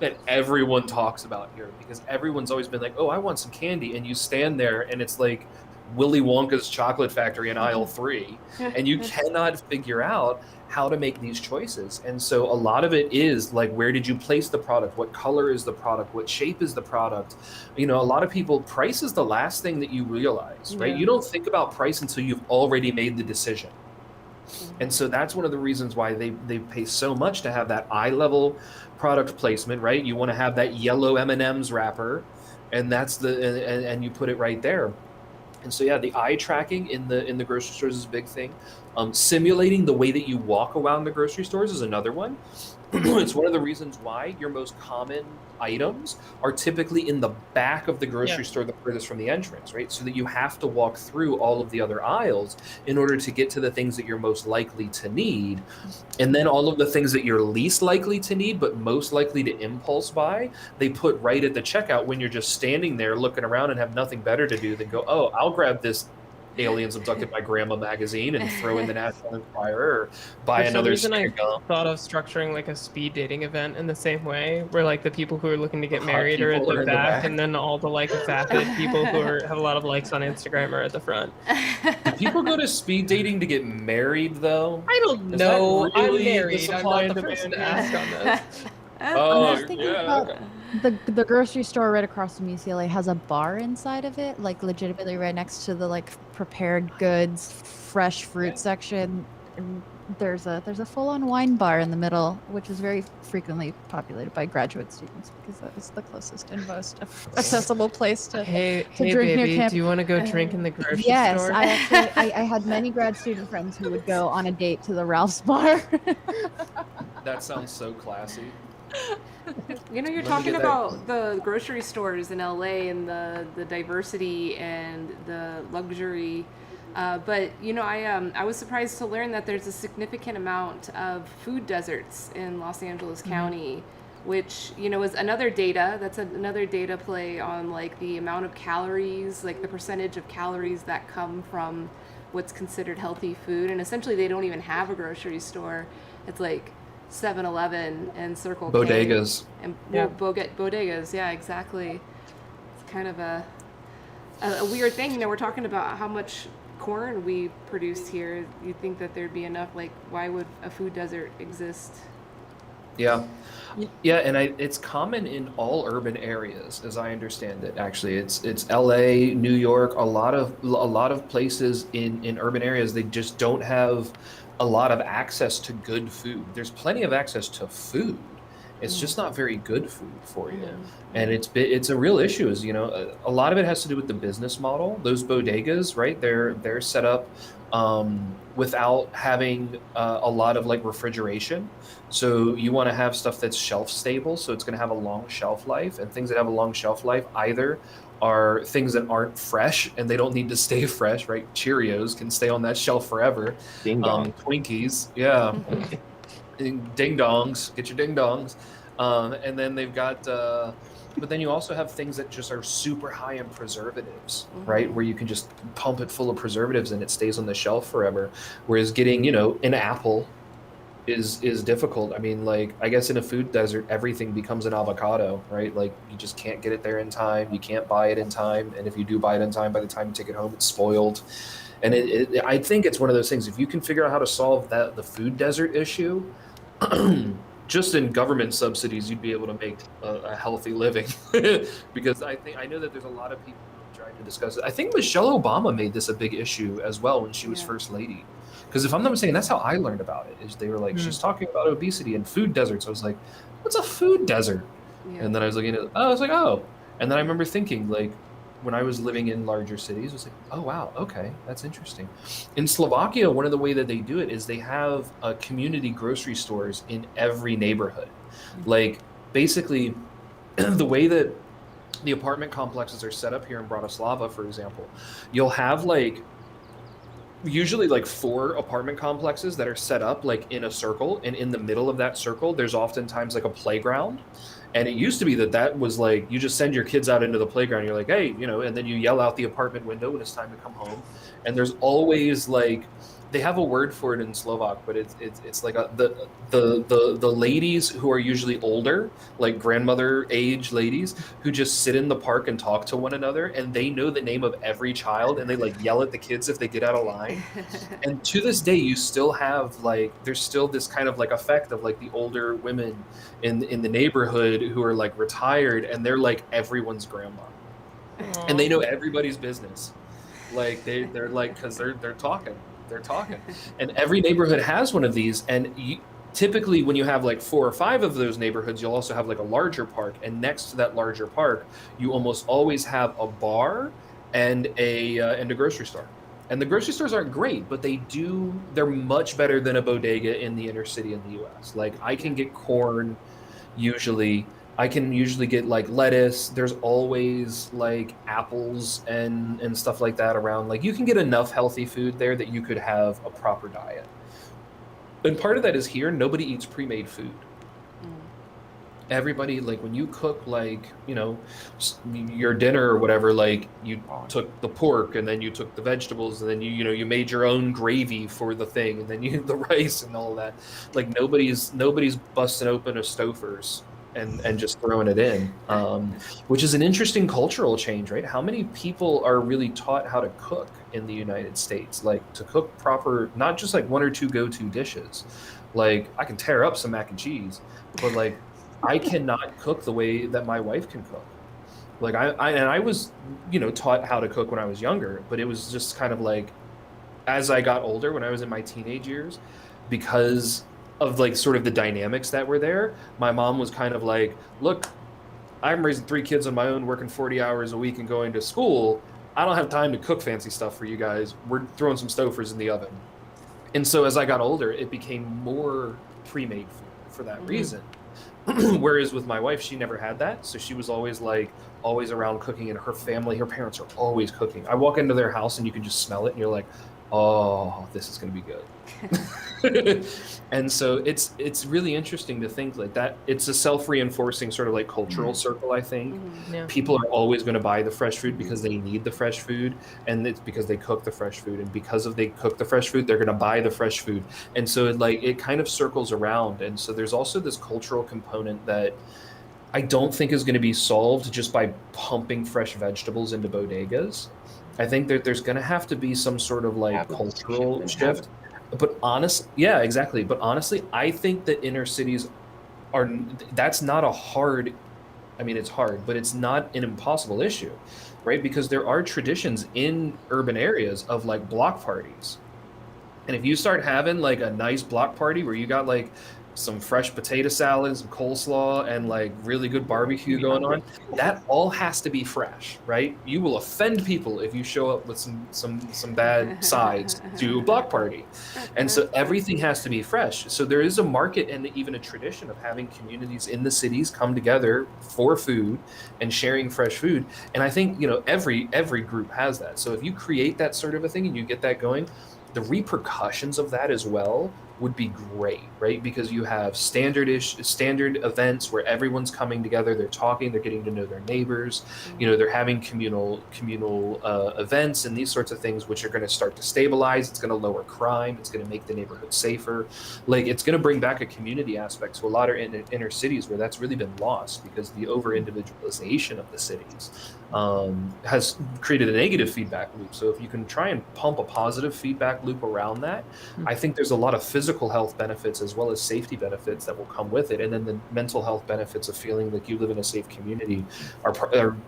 that everyone talks about here because everyone's always been like, "Oh, I want some candy." And you stand there and it's like Willy Wonka's chocolate factory in aisle 3 and you cannot figure out how to make these choices. And so a lot of it is like, where did you place the product? What color is the product? What shape is the product? You know, a lot of people, price is the last thing that you realize, right? Yeah. You don't think about price until you've already made the decision. And so that's one of the reasons why they pay so much to have that eye level product placement, right? You want to have that yellow M&M's wrapper, and that's and you put it right there. And so yeah, the eye tracking in the grocery stores is a big thing. Simulating the way that you walk around the grocery stores is another one. It's one of the reasons why your most common items are typically in the back of the grocery store, the furthest from the entrance, right? So that you have to walk through all of the other aisles in order to get to the things that you're most likely to need. And then all of the things that you're least likely to need, but most likely to impulse buy, they put right at the checkout when you're just standing there looking around and have nothing better to do than go, "Oh, I'll grab this Aliens Abducted by Grandma magazine and throw in the National Enquirer or buy For some another reason, I stick of gum." thought of structuring like a speed dating event in the same way, where like the people who are looking to get hot married are at people the are in the back, back. and then all the like vapid people who have a lot of likes on Instagram are at the front. Do people go to speed dating to get married, though? I don't Is that know. really I'm the married. supply I'm and not the person demand? to ask on this. Oh, I was thinking about okay. the grocery store right across from UCLA has a bar inside of it, like legitimately right next to the like prepared goods, fresh fruit section. And there's a full-on wine bar in the middle, which is very frequently populated by graduate students because that is the closest and most accessible place to. Hey, To hey, drink near baby, camp- do you want to go drink in the grocery Yes, store? I actually I had many grad student friends who would go on a date to the Ralph's bar. That sounds so classy. You know, you're Let me talking get that. about the grocery stores in LA and the diversity and the luxury. But you know, I was surprised to learn that there's a significant amount of food deserts in Los Angeles County, which you know is another data. That's another data play on like the amount of calories, like the percentage of calories that come from what's considered healthy food. And essentially, they don't even have a grocery store. It's like 7-Eleven and Circle K. Bodegas. And Yeah. bodegas, yeah, exactly. It's kind of a weird thing. You know, we're talking about how much corn we produce here. You'd think that there'd be enough. Like, why would a food desert exist? Yeah. Yeah, and it's common in all urban areas, as I understand it. Actually, it's LA, New York, a lot of places in urban areas. They just don't have a lot of access to good food. There's plenty of access to food. It's just not very good food for you. Mhm. And it's a real issue. Is a lot of it has to do with the business model. Those bodegas, right? They're set up without having a lot of like refrigeration. So you want to have stuff that's shelf stable, so it's going to have a long shelf life. And things that have a long shelf life either are things that aren't fresh and they don't need to stay fresh, right? Cheerios can stay on that shelf forever. Ding dong. Twinkies, yeah, ding dongs, get your ding dongs. And then they've got, but then you also have things that just are super high in preservatives, right? Where you can just pump it full of preservatives and it stays on the shelf forever. Whereas getting, an apple is difficult. I mean, like, I guess in a food desert, everything becomes an avocado, right? Like, you just can't get it there in time. You can't buy it in time. And if you do buy it in time, by the time you take it home, it's spoiled. And I think it's one of those things, if you can figure out how to solve the food desert issue, just in government subsidies, you'd be able to make a healthy living. Because I know that there's a lot of people who are trying to discuss it. I think Michelle Obama made this a big issue as well when she was first lady. Because if I'm not mistaken, that's how I learned about it. Is they were like, she's talking about obesity and food deserts. I was like, what's a food desert? Yeah. And then I was looking at it, I was like, oh. And then I remember thinking, like, when I was living in larger cities, I was like, oh, wow, okay, that's interesting. In Slovakia, one of the way that they do it is they have community grocery stores in every neighborhood. Like, basically, the way that the apartment complexes are set up here in Bratislava, for example, you'll have, like, usually like 4 apartment complexes that are set up like in a circle, and in the middle of that circle there's oftentimes like a playground. And it used to be that was like you just send your kids out into the playground, you're like, hey, and then you yell out the apartment window when it's time to come home. And there's always like, they have a word for it in Slovak, but it's like the ladies who are usually older, like grandmother age ladies, who just sit in the park and talk to one another, and they know the name of every child, and they like yell at the kids if they get out of line. And to this day, you still have like, there's still this kind of like effect of like the older women in the neighborhood who are like retired, and they're like everyone's grandma, and they know everybody's business. Like they're like, because they're talking. And every neighborhood has one of these. And typically when you have like 4 or 5 of those neighborhoods, you'll also have like a larger park. And next to that larger park, you almost always have a bar and a grocery store. And the grocery stores aren't great, but they're much better than a bodega in the inner city in the US. Like, I can get corn usually. I can usually get like lettuce. There's always like apples and stuff like that around. Like, you can get enough healthy food there that you could have a proper diet. And part of that is here, nobody eats pre-made food. Everybody, like, when you cook like, your dinner or whatever, like, you took the pork and then you took the vegetables and then you made your own gravy for the thing, and then you the rice and all that. Like, nobody's busting open a Stouffer's and just throwing it in, which is an interesting cultural change, right? How many people are really taught how to cook in the United States, like to cook proper, not just like 1 or 2 go-to dishes. Like, I can tear up some mac and cheese, but like, I cannot cook the way that my wife can cook. Like, I was, taught how to cook when I was younger, but it was just kind of like, as I got older, when I was in my teenage years, because of like sort of the dynamics that were there, my mom was kind of like, look, I'm raising 3 kids on my own, working 40 hours a week and going to school. I don't have time to cook fancy stuff for you guys. We're throwing some Stouffer's in the oven. And so as I got older, it became more pre-made food for that reason. Whereas with my wife, she never had that. So she was always around cooking, and her family, her parents are always cooking. I walk into their house and you can just smell it and you're like, oh, this is going to be good. And so it's really interesting to think like that. It's a self-reinforcing sort of like cultural circle, I think. Yeah. People are always going to buy the fresh food because they need the fresh food, and it's because they cook the fresh food, and because of they cook the fresh food, they're going to buy the fresh food. And so it kind of circles around. And so there's also this cultural component that I don't think is going to be solved just by pumping fresh vegetables into bodegas. I think that there's going to have to be some sort of like cultural shift. But yeah, exactly. But honestly, I think that inner cities that's not a hard, I mean, it's hard, but it's not an impossible issue, right? Because there are traditions in urban areas of like block parties. And if you start having like a nice block party where you got like some fresh potato salad, some coleslaw, and like really good barbecue going on. That all has to be fresh, right? You will offend people if you show up with some bad sides to a block party. And so everything has to be fresh. So there is a market and even a tradition of having communities in the cities come together for food and sharing fresh food. And I think, every group has that. So if you create that sort of a thing and you get that going, the repercussions of that as well would be great, right? Because you have standard events where everyone's coming together, they're talking, they're getting to know their neighbors, they're having communal events and these sorts of things, which are going to start to stabilize. It's going to lower crime. It's going to make the neighborhood safer. Like, it's going to bring back a community aspect to a lot of inner cities where that's really been lost because the over individualization of the cities has created a negative feedback loop. So if you can try and pump a positive feedback loop around that, I think there's a lot of physical health benefits as well as safety benefits that will come with it. And then the mental health benefits of feeling like you live in a safe community are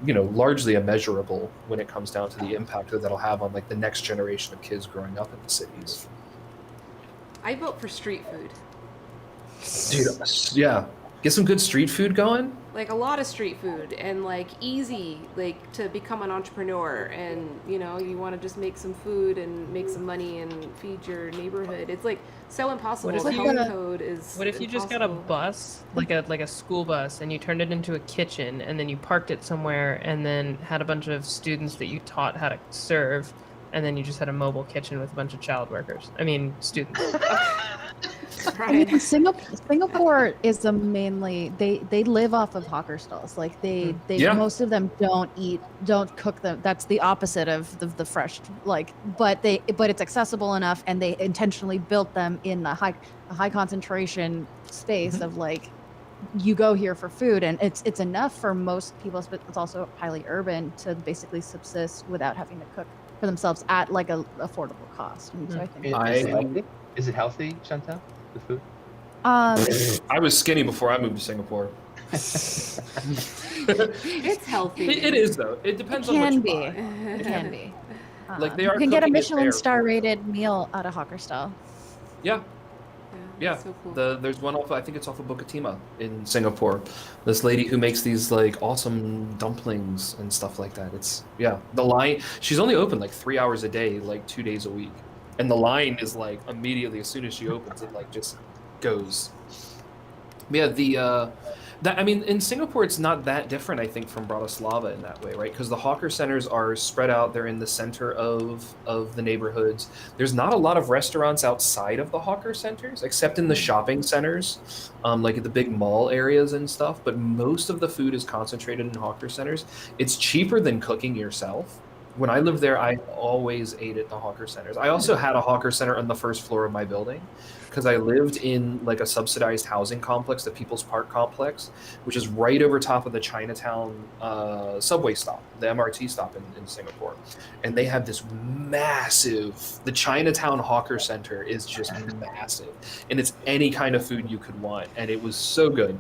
largely immeasurable when it comes down to the impact that that'll have on like the next generation of kids growing up in the cities. I vote for street food. Dude, yeah. Get some good street food going. Like a lot of street food and like easy, like to become an entrepreneur and you want to just make some food and make some money and feed your neighborhood. It's like so impossible. What if The you- home code is What if you just got a impossible. bus, like a school bus, and you turned it into a kitchen, and then you parked it somewhere, and then had a bunch of students that you taught how to serve, and then you just had a mobile kitchen with a bunch of child workers. I mean, students. I mean, Right. Singapore is mainly they live off of hawker stalls. Like they Yeah. most of them don't cook them. That's the opposite of the fresh. But it's accessible enough, and they intentionally built them in a high concentration space of like, you go here for food, and it's enough for most people, but it's also highly urban to basically subsist without having to cook for themselves at like a affordable cost. And so I think Is it healthy, Chantal? The food? I was skinny before I moved to Singapore. It's healthy. It is though. It depends It on what can you be. buy. It can be. Like, they you are can get a cooking it Michelin there star for- rated meal at a hawker stall. Yeah. Yeah, So cool. there's one off. I think it's off of Bukit in Singapore. This lady who makes these like awesome dumplings and stuff like that. The line. She's only open like 3 hours a day, like 2 days a week, and the line is like immediately as soon as she opens it, like just goes. Yeah, in Singapore, it's not that different, I think, from Bratislava in that way, right? Because the hawker centers are spread out. They're in the center of the neighborhoods. There's not a lot of restaurants outside of the hawker centers, except in the shopping centers, like at the big mall areas and stuff. But most of the food is concentrated in hawker centers. It's cheaper than cooking yourself. When I lived there, I always ate at the hawker centers. I also had a hawker center on the first floor of my building because I lived in like a subsidized housing complex, the People's Park complex, which is right over top of the Chinatown subway stop, the MRT stop in Singapore. And they have this the Chinatown Hawker Center is just massive. And it's any kind of food you could want. And it was so good.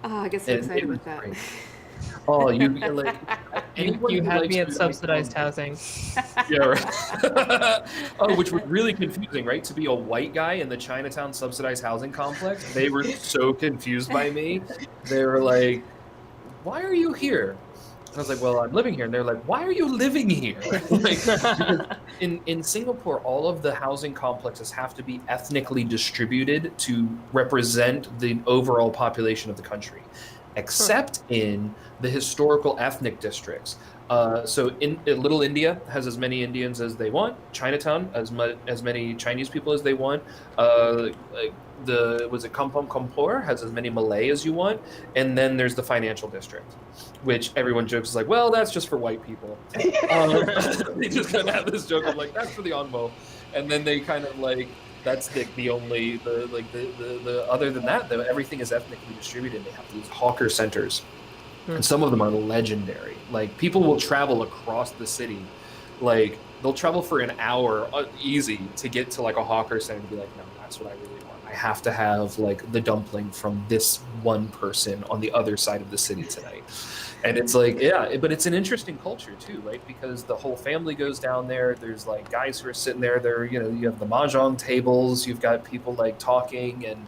Oh, I get so And excited it was with that. great. Oh, you like anyone You who had likes me at food, subsidized housing. Yeah, right. Oh, which was really confusing, right? To be a white guy in the Chinatown subsidized housing complex, they were so confused by me. They were like, "Why are you here?" And I was like, "Well, I'm living here." And they're like, "Why are you living here?" Like, because in Singapore, all of the housing complexes have to be ethnically distributed to represent the overall population of the country, except in the historical ethnic districts. So in Little India has as many Indians as they want. Chinatown as many Chinese people as they want. Kampong Kompor has as many Malay as you want. And then there's the financial district, which everyone jokes is like, well, that's just for white people. They just kind of have this joke of like, that's for the Onmo. And then they kind of like, that's the other than that, though, everything is ethnically distributed. They have these hawker centers. And some of them are legendary. Like, people will travel across the city. Like, they'll travel for an hour easy to get to like a hawker center and be like, no, that's what I really want. I have to have like the dumpling from this one person on the other side of the city tonight. And it's like, yeah, but it's an interesting culture too, right? Because the whole family goes down there. There's like guys who are sitting there. You have the mahjong tables. You've got people like talking, and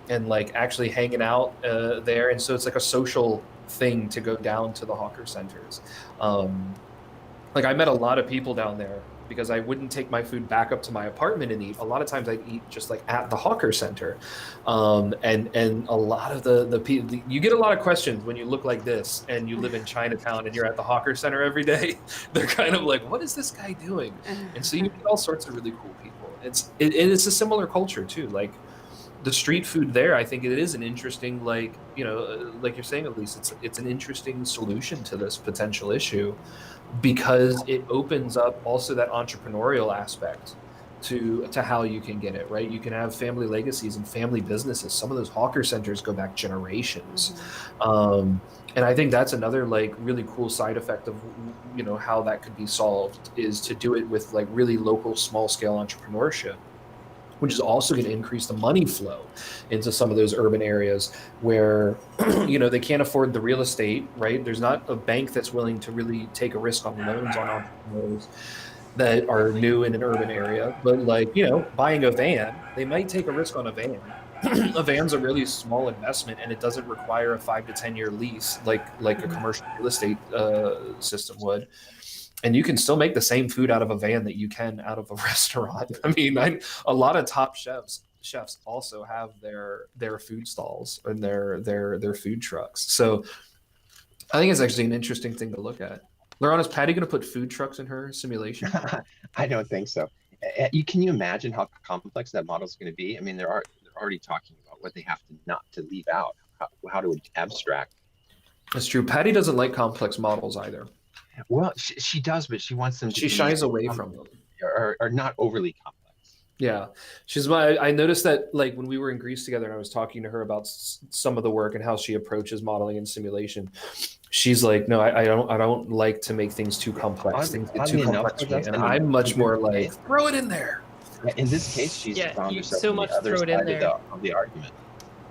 and like actually hanging out there. And so it's like a social thing to go down to the hawker centers. Like I met a lot of people down there because I wouldn't take my food back up to my apartment and eat. A lot of times I'd eat just like at the hawker center. And a lot of the people, you get a lot of questions when you look like this and you live in Chinatown and you're at the hawker center every day. They're kind of like, what is this guy doing? And so you meet all sorts of really cool people. It's a similar culture too. Like the street food there, I think it is an interesting, like, you know, like you're saying, at least it's an interesting solution to this potential issue, because it opens up also that entrepreneurial aspect to how you can get it right. You can have family legacies and family businesses. Some of those hawker centers go back generations. And I think that's another like really cool side effect of, you know, how that could be solved, is to do it with like really local small scale entrepreneurship, which is also going to increase the money flow into some of those urban areas where, you know, they can't afford the real estate, right? There's not a bank that's willing to really take a risk on loans on entrepreneurs that are new in an urban area. But like, you know, buying a van, they might take a risk on a van. A van's a really small investment, and it doesn't require a 5 to 10 year lease like a commercial real estate system would. And you can still make the same food out of a van that you can out of a restaurant. I mean, a lot of top chefs also have their food stalls and their food trucks. So I think it's actually an interesting thing to look at. Laurent, is Patty going to put food trucks in her simulation? I don't think so. Can you imagine how complex that model is going to be? I mean, they're already talking about what they have to not to leave out, how to abstract. That's true. Patty doesn't like complex models either. Well, she does, but she wants them to she shies away from them, or not overly complex. Yeah, I noticed that like when we were in Greece together and I was talking to her about some of the work and how she approaches modeling and simulation, she's like, no, I don't like to make things too complex. Things get too complex for me. And I'm much more like, throw it in there. In this case, she's found herself so on much the other throw it in side there. of the argument.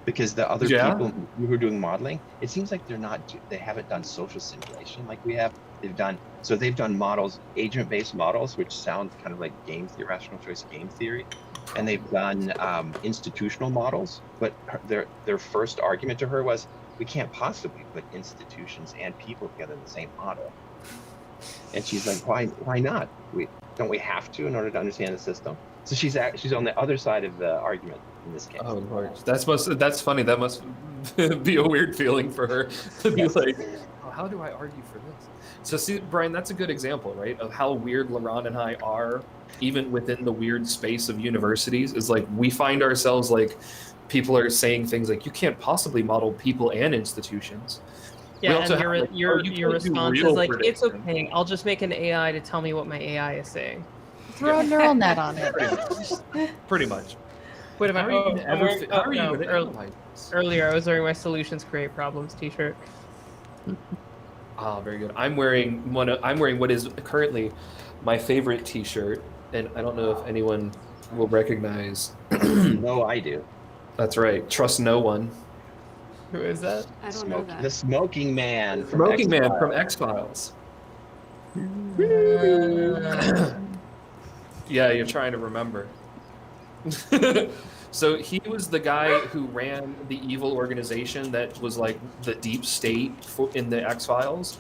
Because the other people who are doing modeling, it seems like they haven't done social simulation like we have. They've done models, agent-based models, which sound kind of like rational choice game theory, and they've done institutional models. But their first argument to her was, we can't possibly put institutions and people together in the same model. And she's like, why not? Don't we have to in order to understand the system? So she's on the other side of the argument in this case. Oh Lord, that's funny. That must be a weird feeling for her to be like, oh, how do I argue for this? So see, Brian, that's a good example, right, of how weird Laurent and I are, even within the weird space of universities. Is like we find ourselves like people are saying things like, you can't possibly model people and institutions. Yeah, and your response is like, it's okay. I'll just make an AI to tell me what my AI is saying. Throw a neural net on it. Pretty much. Wait a minute. Earlier, I was wearing my Solutions Create Problems t-shirt. Ah, very good. I'm wearing what is currently my favorite t-shirt, and I don't know if anyone will recognize. No, I do. That's right. Trust no one. Who is that? I don't know that. The Smoking Man. Smoking Man from X-Files. Yeah, you're trying to remember. So he was the guy who ran the evil organization that was like the deep state in the X-Files.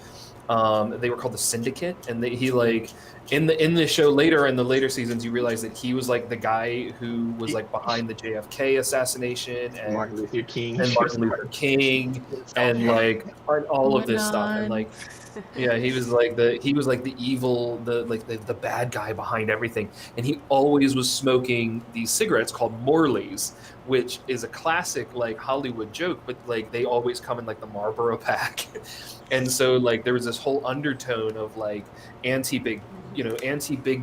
They were called the Syndicate, and he like in the show later, in the later seasons, you realize that he was like the guy who was like behind the JFK assassination and Martin Luther King and like all of this stuff, and like yeah, he was like the evil, the bad guy behind everything, and he always was smoking these cigarettes called Morleys, which is a classic like Hollywood joke, but like they always come in like the Marlboro pack. And so like there was this whole undertone of like anti-big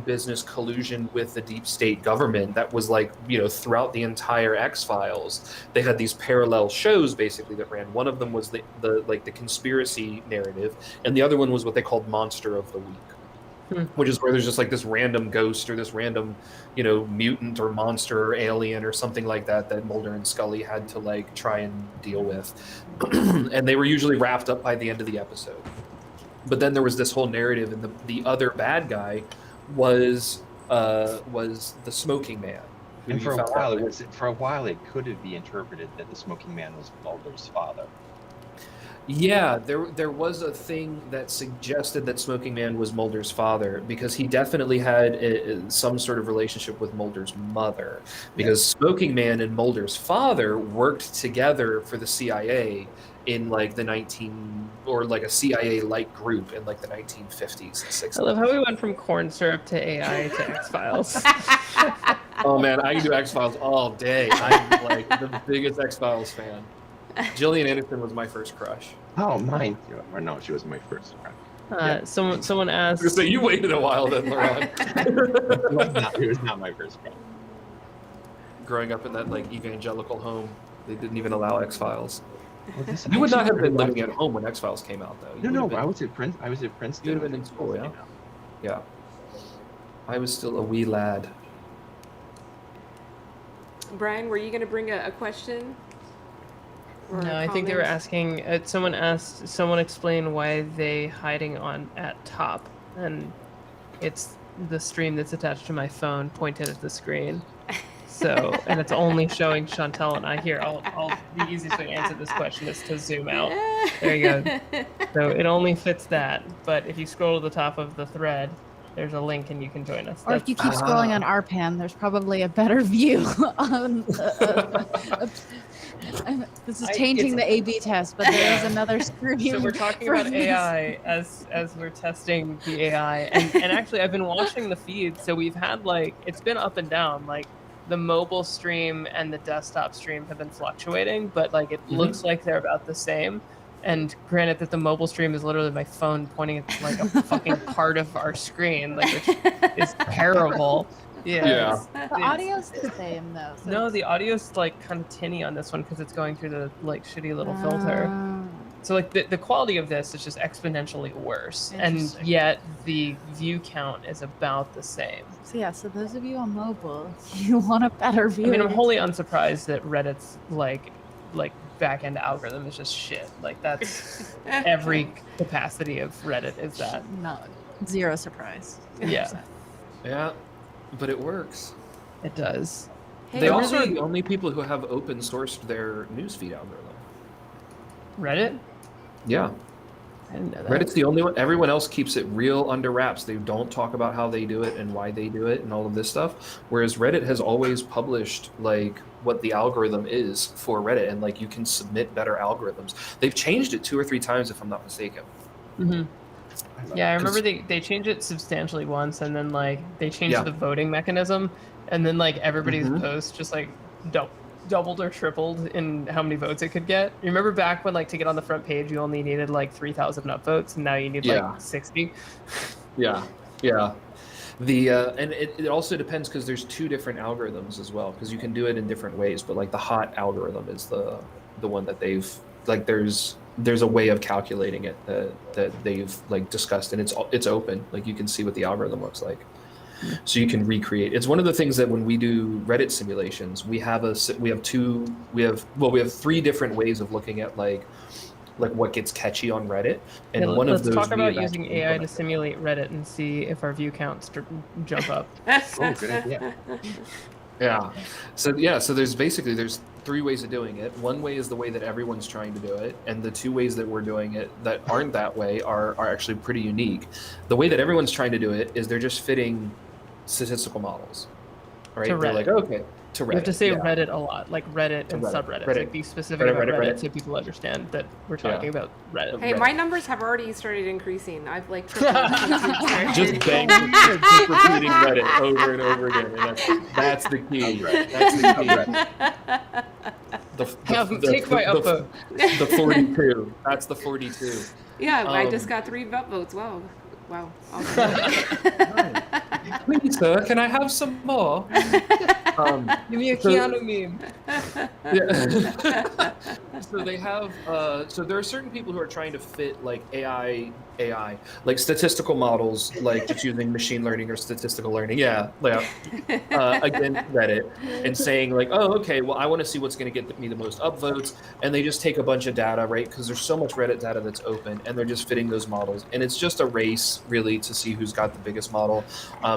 business collusion with the deep state government that was like, you know, throughout the entire X-Files. They had these parallel shows basically that ran. One of them was the conspiracy narrative, and the other one was what they called Monster of the Week, which is where there's just like this random ghost or this random, you know, mutant or monster or alien or something like that Mulder and Scully had to like try and deal with. And they were usually wrapped up by the end of the episode. But then there was this whole narrative, and the other bad guy was the Smoking Man. who And you for a found while, out. it could be interpreted that the smoking man was Mulder's father. Yeah, there was a thing that suggested that Smoking Man was Mulder's father because he definitely had some sort of relationship with Mulder's mother. Because Smoking Man and Mulder's father worked together for the CIA in like the 19 or like a CIA-like group in like the 1950s and 60s. I love how we went from corn syrup to AI to X-Files. Oh man, I can do X-Files all day. I'm like the biggest X-Files fan. Gillian Anderson was my first crush. Oh, mine too. Or no, she was my first crush. Someone asked. So you waited a while then, Laurent. It was not my first crush. Growing up in that like evangelical home, they didn't even allow X-Files. Well, You would not have been living at home when X-Files came out, though. No, I was at Princeton. You would have been in school, yeah. Yeah. I was still a wee lad. Brian, were you going to bring a question? Or No, a I think they were comment? asking. Someone explain why they hiding on at top, and it's the stream that's attached to my phone pointed at the screen. So, and it's only showing Chantel and I here. The easiest way to answer this question is to zoom out. There you go. So it only fits that. But if you scroll to the top of the thread, there's a link and you can join us. Or if you keep scrolling on RPAN, there's probably a better view on. This is changing the A/B test, but there is another screen. So we're talking for about this. AI as we're testing the AI, and actually I've been watching the feed. So we've had like it's been up and down. Like the mobile stream and the desktop stream have been fluctuating, but like it looks like they're about the same. And granted that the mobile stream is literally my phone pointing at like a fucking part of our screen, like which is terrible. Yeah. The audio's the same though. So No, the audio's like kind of tinny on this one because it's going through the like shitty little filter. So like the quality of this is just exponentially worse, and Interesting. yet the view count is about the same. So yeah, so those of you on mobile, you want a better view. I mean, I'm wholly unsurprised that Reddit's like back-end algorithm is just shit. Like that's every capacity of Reddit is that. No, zero surprise. Yeah, Yeah, but it works. it does. Hey, They also are really- the only people who have open sourced their newsfeed algorithm. Reddit? Yeah, I didn't know that. Reddit's the only one. Everyone else keeps it real under wraps. They don't talk about how they do it and why they do it and all of this stuff. Whereas Reddit has always published like what the algorithm is for Reddit, and like you can submit better algorithms. They've changed it 2 or 3 times, if I'm not mistaken. Mhm. love Yeah, I it. remember they changed it substantially once, and then like they changed Yeah. the voting mechanism, and then like everybody's Mhm. post just like doubled or tripled in how many votes it could get. You remember back when like to get on the front page you only needed like 3,000 upvotes, and now you need Yeah. like 60. Yeah, yeah. The and it also depends because there's 2 different algorithms as well, because you can do it in different ways. But like the hot algorithm is the one that they've like there's a way of calculating it that they've like discussed, and it's open. Like you can see what the algorithm looks like, so you can recreate. It's one of the things that when we do Reddit simulations, we have 3 different ways of looking at like what gets catchy on Reddit, and Yeah, one of let's those talk we about have using actually AI to implemented. simulate Reddit and see if our view counts jump up. Oh, good idea. Yeah. So there's 3 ways of doing it. One way is the way that everyone's trying to do it, and the 2 ways that we're doing it that aren't that way are actually pretty unique. The way that everyone's trying to do it is they're just fitting statistical models. Right? To They're Reddit. like, okay, to Reddit. You have to say yeah. Reddit a lot, like Reddit and Reddit, subreddits. Reddit. Like be specific Reddit, about Reddit, Reddit, Reddit. so people understand that we're Yeah. talking about Reddit. Hey, Reddit. my numbers have already started increasing. I've like tripled since we started. Just bang, keep repeating Reddit over and over again, and that's the key. That's the key. Take my upvote. The 42. That's the 42. Yeah, I just Um, got 3 upvotes. Wow. Awesome. Please, sir, can I have some more? Give me a So- Keanu meme. Yeah. So they have. So there are certain people who are trying to fit like AI, like statistical models, like just using machine learning or statistical learning. Yeah. Against Reddit, and saying like, oh, okay, well, I want to see what's going to get me the most upvotes, and they just take a bunch of data, right? Because there's so much Reddit data that's open, and they're just fitting those models, and it's just a race really to see who's got the biggest model.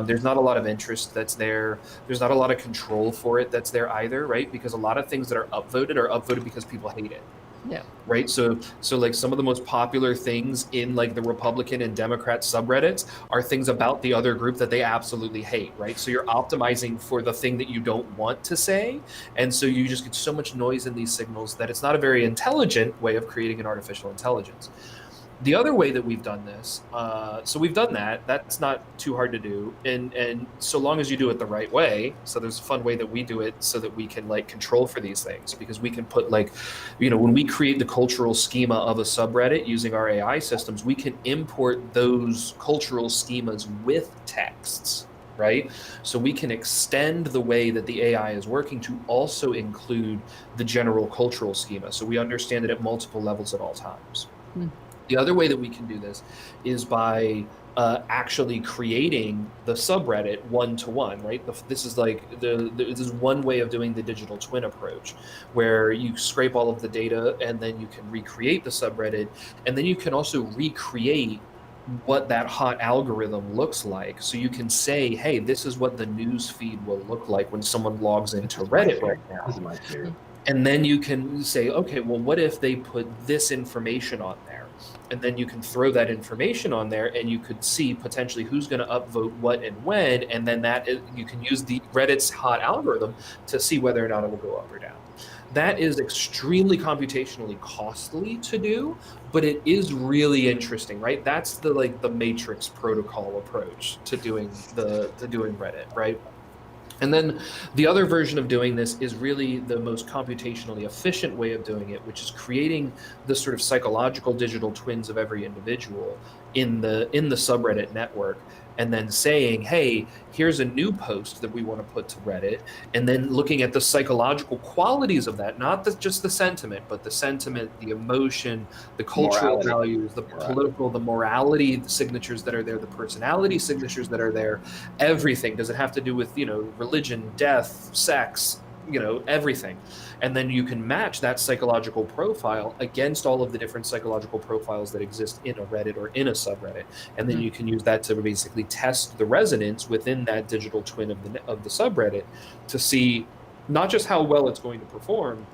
There's not a lot of interest that's there. There's not a lot of control for it that's there either, right? Because a lot of things that are upvoted because people hate it. Yeah. Right. So like some of the most popular things in like the Republican and Democrat subreddits are things about the other group that they absolutely hate. Right. So you're optimizing for the thing that you don't want to say. And so you just get so much noise in these signals that it's not a very intelligent way of creating an artificial intelligence. The other way that we've done this, so we've done that. That's not too hard to do, and so long as you do it the right way. So there's a fun way that we do it, so that we can like control for these things, because we can put like, when we create the cultural schema of a subreddit using our AI systems, we can import those cultural schemas with texts, right? So we can extend the way that the AI is working to also include the general cultural schema, so we understand it at multiple levels at all times. The other way that we can do this is by actually creating the subreddit one-to-one, right? This is like this is one way of doing the digital twin approach, where you scrape all of the data and then you can recreate the subreddit, and then you can also recreate what that hot algorithm looks like. So you can say, hey, this is what the news feed will look like when someone logs into Reddit right now. This is my theory. And then you can say, okay, well, what if they put this information on there? And then you can throw that information on there, and you could see potentially who's going to upvote what and when, and then you can use the Reddit's hot algorithm to see whether or not it will go up or down. That is extremely computationally costly to do, but it is really interesting, right? That's the matrix protocol approach to doing Reddit, right? And then the other version of doing this is really the most computationally efficient way of doing it, which is creating the sort of psychological digital twins of every individual in the subreddit network, and then saying, hey, here's a new post that we want to put to Reddit, and then looking at the psychological qualities of that, not just the sentiment, but the sentiment, the emotion, the cultural values, the political, the morality signatures that are there, the personality signatures that are there, everything. Does it have to do with, religion, death, sex, everything? And then you can match that psychological profile against all of the different psychological profiles that exist in a Reddit or in a subreddit. And then you can use that to basically test the resonance within that digital twin of the subreddit to see not just how well it's going to perform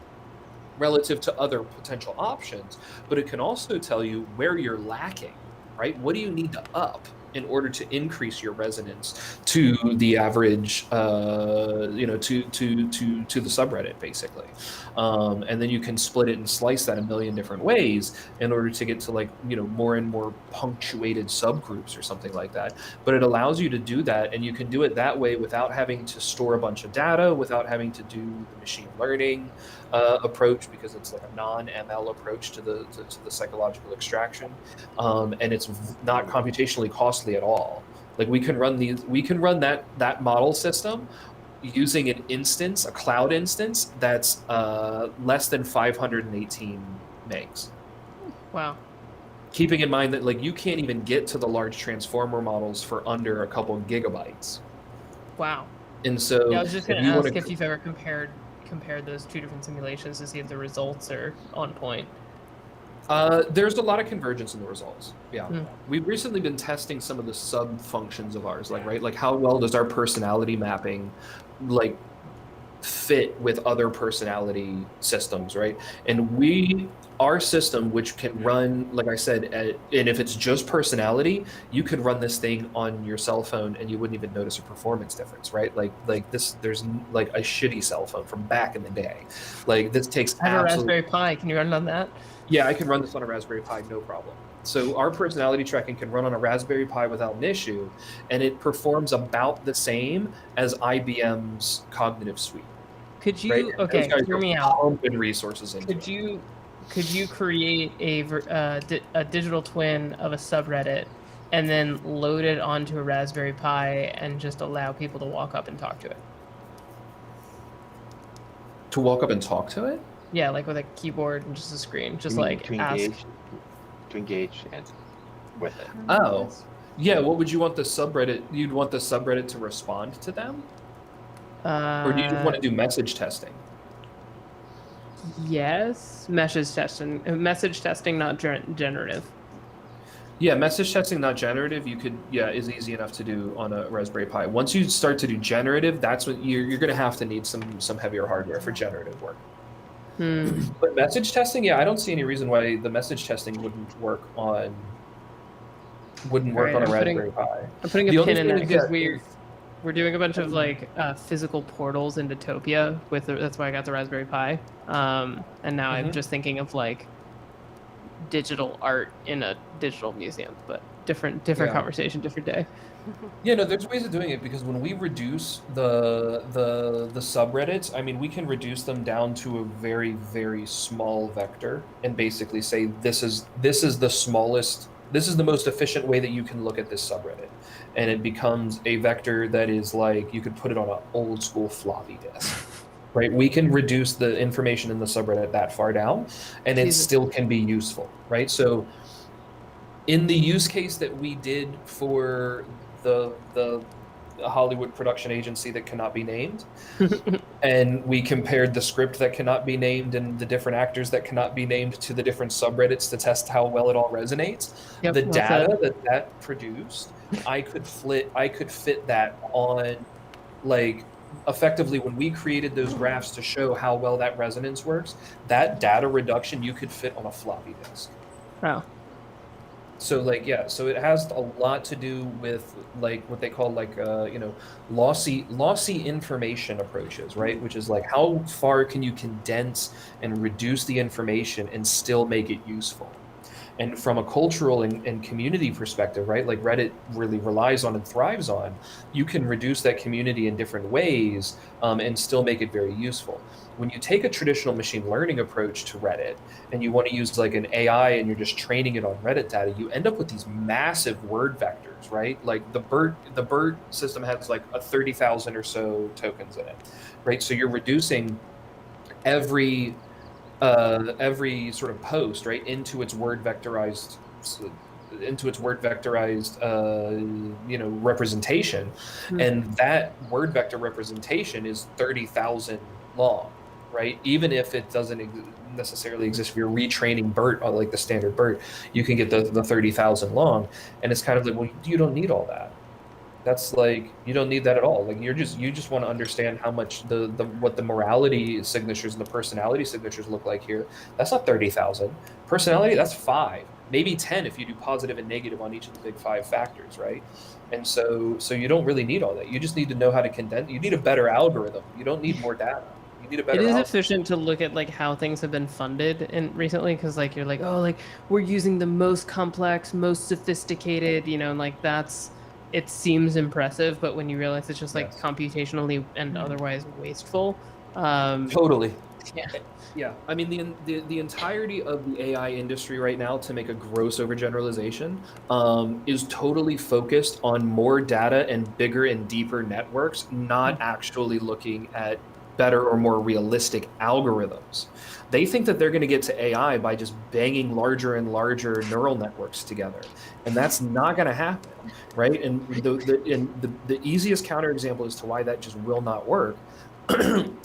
relative to other potential options, but it can also tell you where you're lacking, right? What do you need to up in order to increase your resonance to the average, to the subreddit, basically. And then you can split it and slice that a million different ways in order to get to more and more punctuated subgroups or something like that. But it allows you to do that, and you can do it that way without having to store a bunch of data, without having to do the machine learning approach, because it's like a non-ML approach to the psychological extraction, and it's not computationally costly at all. Like we can run that model system using an instance, a cloud instance that's less than 518 megs. Wow. Keeping in mind that you can't even get to the large transformer models for under a couple gigabytes. Wow. And so I was just going to ask if you've ever compared those two different simulations to see if the results are on point. There's a lot of convergence in the results. Yeah. We've recently been testing some of the sub functions of ours, like how well does our personality mapping fit with other personality systems, right? And our system, which can run, like I said, and if it's just personality, you could run this thing on your cell phone and you wouldn't even notice a performance difference, right? There's a shitty cell phone from back in the day. This takes I have a Raspberry Pi. Can you run it on that? Yeah, I can run this on a Raspberry Pi, no problem. So our personality tracking can run on a Raspberry Pi without an issue, and it performs about the same as IBM's Cognitive Suite. Could you, right? okay, hear me out. Pumping resources into Could you create a digital twin of a subreddit and then load it onto a Raspberry Pi and just allow people to walk up and talk to it? To walk up and talk to it? Yeah, with a keyboard and just a screen, just to ask. engage with it. Oh, yeah. What would you want the subreddit? You'd want the subreddit to respond to them, or do you just want to do message testing? Yes, message testing, not generative. Yeah, message testing, not generative. You could, yeah, is easy enough to do on a Raspberry Pi. Once you start to do generative, that's when you're going to have to need some heavier hardware for generative work. But message testing, yeah, I don't see any reason why the message testing wouldn't work on Right, a Raspberry Pi. I'm putting The a only pin in thing that is, because we're doing a bunch of like physical portals into Topia that's why I got the Raspberry Pi. And now I'm just thinking of like digital art in a digital museum, but different Yeah. conversation, different day. Yeah, no, there's ways of doing it because when we reduce the subreddits, I mean, we can reduce them down to a very, very small vector and basically say this is the smallest, this is the most efficient way that you can look at this subreddit, and it becomes a vector that is like you could put it on an old school floppy disk. Right, we can reduce the information in the subreddit that far down, and it Jesus. still can be useful. Right, so in the use case that we did for the Hollywood production agency that cannot be named, and we compared the script that cannot be named and the different actors that cannot be named to the different subreddits to test how well it all resonates. Yep, The well data said. that produced, I could fit that on, like, effectively when we created those graphs to show how well that resonance works, that data reduction you could fit on a floppy disk. Wow. So like, yeah, so it has a lot to do with like what they call like lossy information approaches, right? Which is like how far can you condense and reduce the information and still make it useful? And from a cultural and community perspective, right, like Reddit really relies on and thrives on, you can reduce that community in different ways and still make it very useful. When you take a traditional machine learning approach to Reddit and you want to use like an AI and you're just training it on Reddit data, you end up with these massive word vectors, right? Like the BERT system has like 30,000 or so tokens in it, right? So you're reducing every sort of post, right, into its word vectorized representation, and that word vector representation is 30,000 long, right? Even if it doesn't necessarily exist, if you're retraining BERT on like the standard BERT, you can get the 30,000 long, and it's kind of like, well, you don't need all that. That's like, you don't need that at all. Like you just want to understand how much what the morality signatures and the personality signatures look like here. That's not 30,000. Personality, that's 5, maybe 10 if you do positive and negative on each of the big 5 factors, right? And so you don't really need all that. You just need to know how to condense. You need a better algorithm. You don't need more data. You need a better It is algorithm. efficient to look at like how things have been funded in recently, because like you're like, oh, like we're using the most complex, most sophisticated, and like it seems impressive, but when you realize it's just like computationally and otherwise wasteful. Totally. Yeah. Yeah, I mean the entirety of the AI industry right now, to make a gross overgeneralization, is totally focused on more data and bigger and deeper networks, not actually looking at better or more realistic algorithms. They think that they're going to get to AI by just banging larger and larger neural networks together, and that's not going to happen, right? And the easiest counterexample as to why that just will not work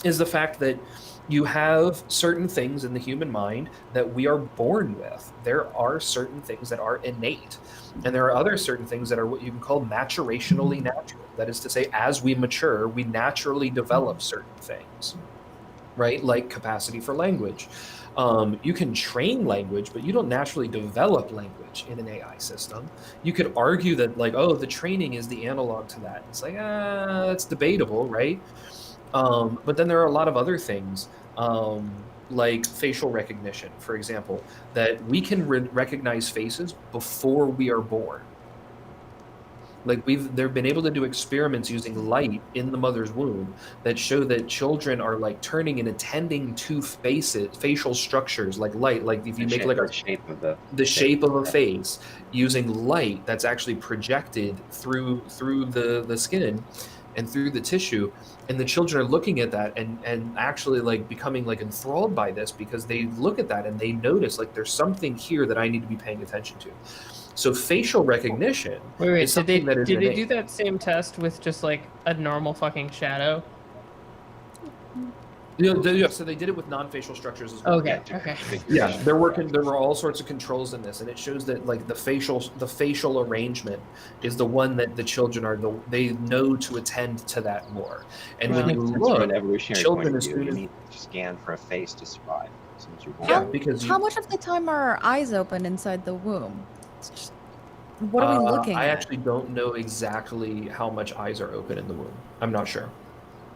is the fact that you have certain things in the human mind that we are born with. There are certain things that are innate, and there are other certain things that are what you can call maturationally natural. That is to say, as we mature, we naturally develop certain things, right? Like capacity for language. You can train language, but you don't naturally develop language in an AI system. You could argue that like, oh, the training is the analog to that. It's like, that's debatable, right? But then there are a lot of other things, like facial recognition, for example, that we can recognize faces before we are born. Like they've been able to do experiments using light in the mother's womb that show that children are like turning and attending to facial structures like light. Like if you make like the shape of a face using light that's actually projected through the skin and through the tissue, and the children are looking at that and actually like becoming like enthralled by this because they look at that and they notice like there's something here that I need to be paying attention to. So facial recognition is something that is did they innate. do that same test with just like a normal fucking shadow? So they did it with non-facial structures as well. Okay. Yeah, Okay. Yeah, they're working. There were all sorts of controls in this, and it shows that like the facial arrangement is the one that the children they know to attend to that more. And when you From look, an evolutionary children point of as view, soon you as need to scan for a face to survive as soon as you're born. yeah, because How much of the time are our eyes open inside the womb? It's just, what are we looking I at? actually don't know exactly how much eyes are open in the womb. I'm not sure.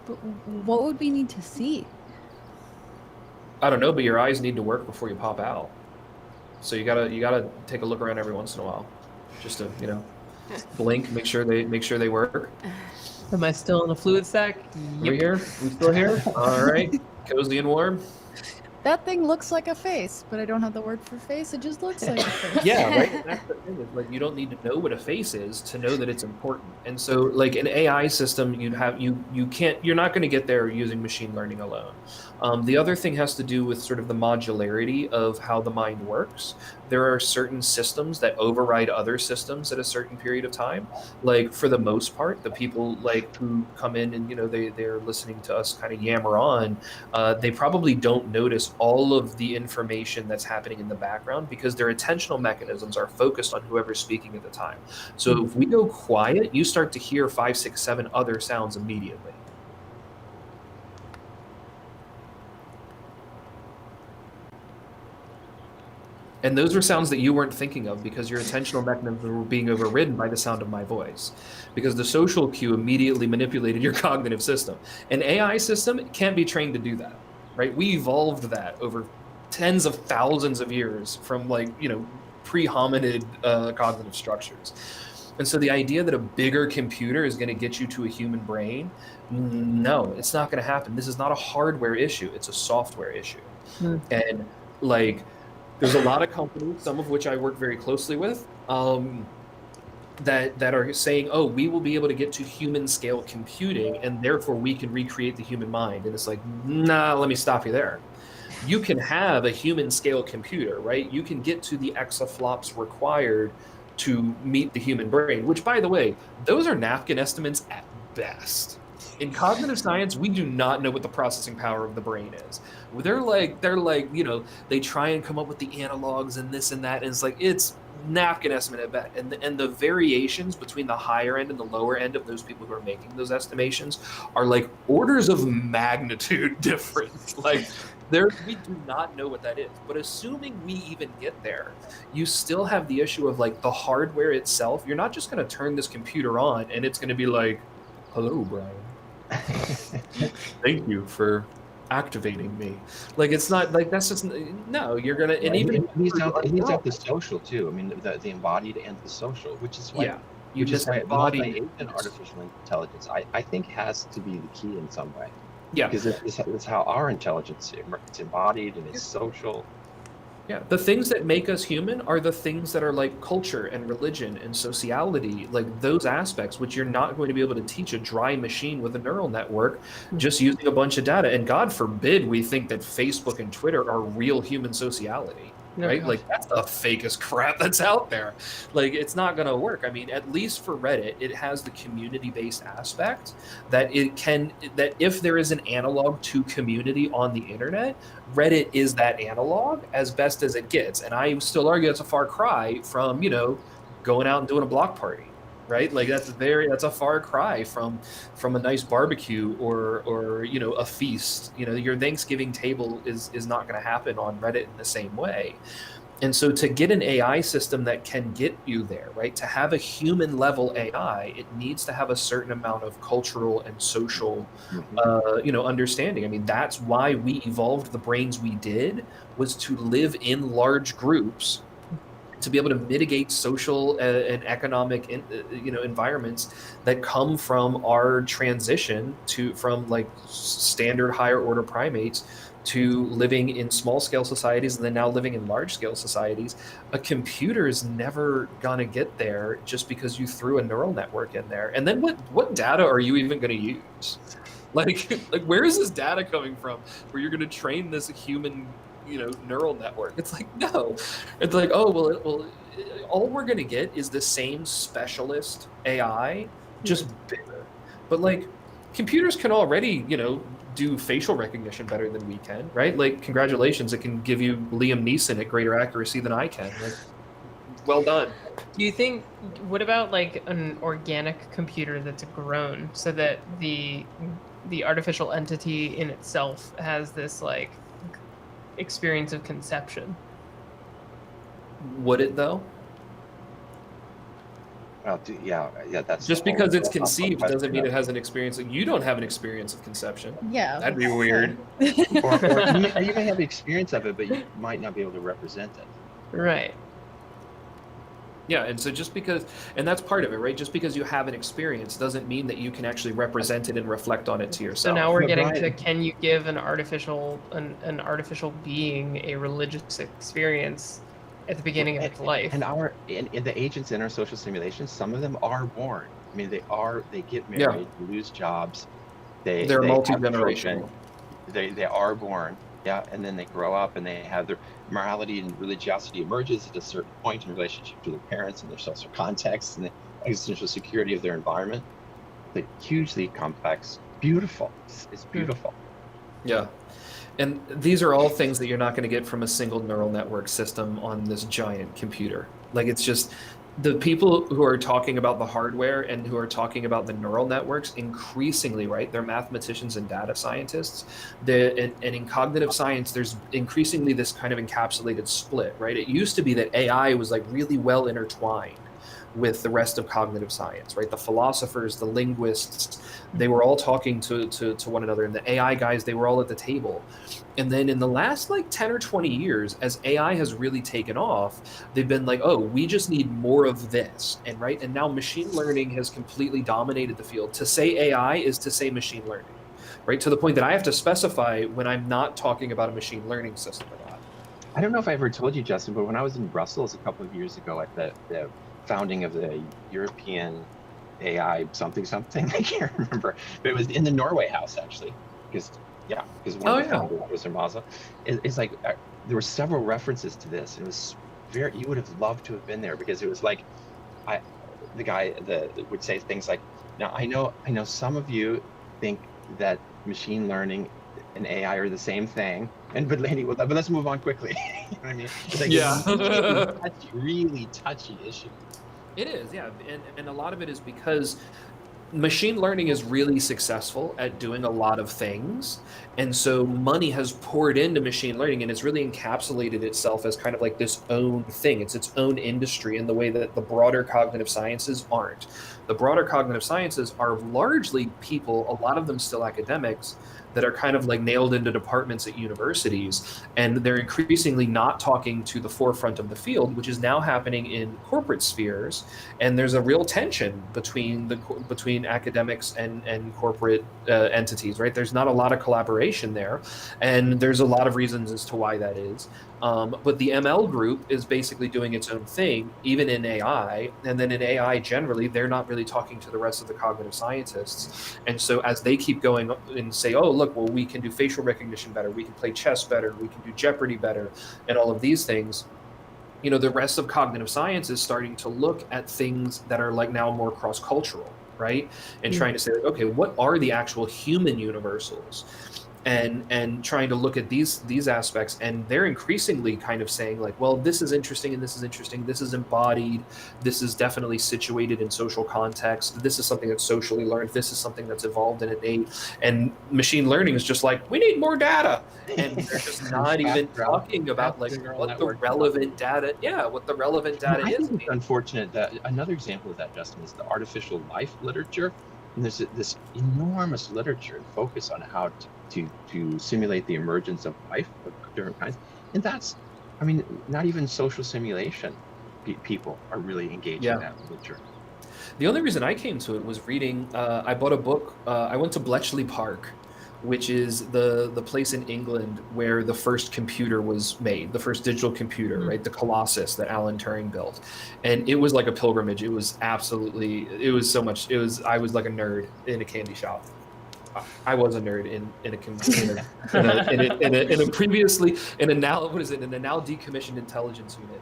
But what would we need to see? I don't know, but your eyes need to work before you pop out. So you gotta take a look around every once in a while, just to blink, make sure they work. Am I still in a fluid sack? We here? We still here? All right, cozy and warm. That thing looks like a face, but I don't have the word for face. It just looks like a face. Yeah, right. And that's the thing is, like, you don't need to know what a face is to know that it's important. And so, like an AI system, you're not going to get there using machine learning alone. The other thing has to do with sort of the modularity of how the mind works. There are certain systems that override other systems at a certain period of time. Like for the most part, the people like who come in and they're listening to us kind of yammer on, they probably don't notice all of the information that's happening in the background because their attentional mechanisms are focused on whoever's speaking at the time. So if we go quiet, you start to hear 5, 6, 7 other sounds immediately. And those are sounds that you weren't thinking of because your attentional mechanisms were being overridden by the sound of my voice. Because the social cue immediately manipulated your cognitive system. An AI system can't be trained to do that, right? We evolved that over tens of thousands of years from pre-hominid cognitive structures. And so the idea that a bigger computer is going to get you to a human brain, no, it's not going to happen. This is not a hardware issue. It's a software issue. And there's a lot of companies, some of which I work very closely with, that are saying, oh, we will be able to get to human scale computing and therefore we can recreate the human mind. And it's like, nah, let me stop you there. You can have a human scale computer, right? You can get to the exaflops required to meet the human brain, which, by the way, those are napkin estimates at best. In cognitive science, we do not know what the processing power of the brain is. They're like, they try and come up with the analogs and this and that, and it's napkin estimate at best. And the variations between the higher end and the lower end of those people who are making those estimations are like orders of magnitude different. We do not know what that is. But assuming we even get there, you still have the issue of the hardware itself. You're not just going to turn this computer on and it's going to be like, hello, Brian. Thank you for activating me. It's not that's just no. You're gonna and even it needs out the social too. I mean, the embodied and the social, which is why you just embody an artificial intelligence. I think has to be the key in some way. Yeah, because it's how our intelligence it's embodied and it's social. Yeah, the things that make us human are the things that are like culture and religion and sociality, like those aspects, which you're not going to be able to teach a dry machine with a neural network just using a bunch of data. And God forbid we think that Facebook and Twitter are real human sociality, right? That's the fakest crap that's out there. It's not going to work. I mean, at least for Reddit, it has the community-based aspect that that if there is an analog to community on the internet, Reddit is that analog as best as it gets. And I still argue it's a far cry from, going out and doing a block party, right? That's a far cry from a nice barbecue or a feast. Your Thanksgiving table is not going to happen on Reddit in the same way. And so to get an AI system that can get you there, right? To have a human level AI, it needs to have a certain amount of cultural and social, understanding. I mean, that's why we evolved the brains we did, was to live in large groups, to be able to mitigate social and economic, environments that come from our transition from standard higher order primates to living in small scale societies and then now living in large scale societies. A computer is never gonna get there just because you threw a neural network in there. And then what data are you even gonna use? Where is this data coming from where you're gonna train this human neural network? It's no. It's all we're gonna get is the same specialist AI, just bigger. But computers can already do facial recognition better than we can, right? Like, congratulations, it can give you Liam Neeson at greater accuracy than I can. Like, well done. Do you think, what about like an organic computer that's grown so that the artificial entity in itself has this like experience of conception? Would it though? Well, yeah, that's Just a whole because it's philosophical conceived question, doesn't mean though. it has an experience. You don't have an experience of conception. Yeah. That'd be weird. Or you may have experience of it, but you might not be able to represent it. Right. Yeah, and so just because, and that's part of it, right? Just because you have an experience doesn't mean that you can actually represent it and reflect on it to yourself. So now we're But getting Brian- to, can you give an artificial being a religious experience at the beginning of its life? And in the agents in our social simulations, some of them are born. I mean, they get married, lose jobs, They're they have multi-generational. children, they are born, yeah, and then they grow up and they have their morality and religiosity emerges at a certain point in relationship to their parents and their social context and the existential security of their environment. But hugely complex, beautiful. It's beautiful. Yeah. And these are all things that you're not going to get from a single neural network system on this giant computer. Like, it's just the people who are talking about the hardware and who are talking about the neural networks increasingly, right? They're mathematicians and data scientists. And in cognitive science, there's increasingly this kind of encapsulated split, right? It used to be that AI was like really well intertwined with the rest of cognitive science, right? The philosophers, the linguists, they were all talking to one another, and the AI guys, they were all at the table. And then in the last like 10 or 20 years, as AI has really taken off, they've been like, oh, we just need more of this. And right, and now machine learning has completely dominated the field. To say AI is to say machine learning, right? To the point that I have to specify when I'm not talking about a machine learning system or not. I don't know if I ever told you, Justin, but when I was in Brussels a couple of years ago at the founding of the European AI something, I can't remember, but it was in the Norway House actually, because one of the founders was in Basel. It's like there were several references to this. It was you would have loved to have been there, because it was like the guy that would say things like, now I know some of you think that machine learning and AI are the same thing, but let's move on quickly. You know what I mean? It's like really touchy issue. It is, yeah, and a lot of it is because machine learning is really successful at doing a lot of things, and so money has poured into machine learning, and it's really encapsulated itself as kind of like this own thing. It's its own industry in the way that the broader cognitive sciences aren't. The broader cognitive sciences are largely people, a lot of them still academics, that are kind of like nailed into departments at universities, and they're increasingly not talking to the forefront of the field, which is now happening in corporate spheres. And there's a real tension between academics and corporate entities, right? There's not a lot of collaboration there, and there's a lot of reasons as to why that is. But the ML group is basically doing its own thing, even in AI. And then in AI generally, they're not really talking to the rest of the cognitive scientists. And so as they keep going and say, oh, look, well, we can do facial recognition better, we can play chess better, we can do Jeopardy better, and all of these things, you know, the rest of cognitive science is starting to look at things that are like now more cross-cultural, right? And trying to say, like, okay, what are the actual human universals? And trying to look at these aspects, and they're increasingly kind of saying like, well, this is interesting and this is interesting, this is embodied, this is definitely situated in social context, this is something that's socially learned, this is something that's evolved and innate. And machine learning is just like, we need more data, and they're just not even talking about like what the relevant data I is. think it's unfortunate that another example of that, Justin, is the artificial life literature. And there's this enormous literature and focus on how to simulate the emergence of life of different kinds. And that's, I mean, not even social simulation people are really engaged in that literature. The only reason I came to it was reading, I bought a book, I went to Bletchley Park, which is the place in England where the first computer was made, the first digital computer, right? The Colossus that Alan Turing built. And it was like a pilgrimage. It was absolutely, it was so much, I was like a nerd in a candy shop. I was a nerd in a now decommissioned intelligence unit.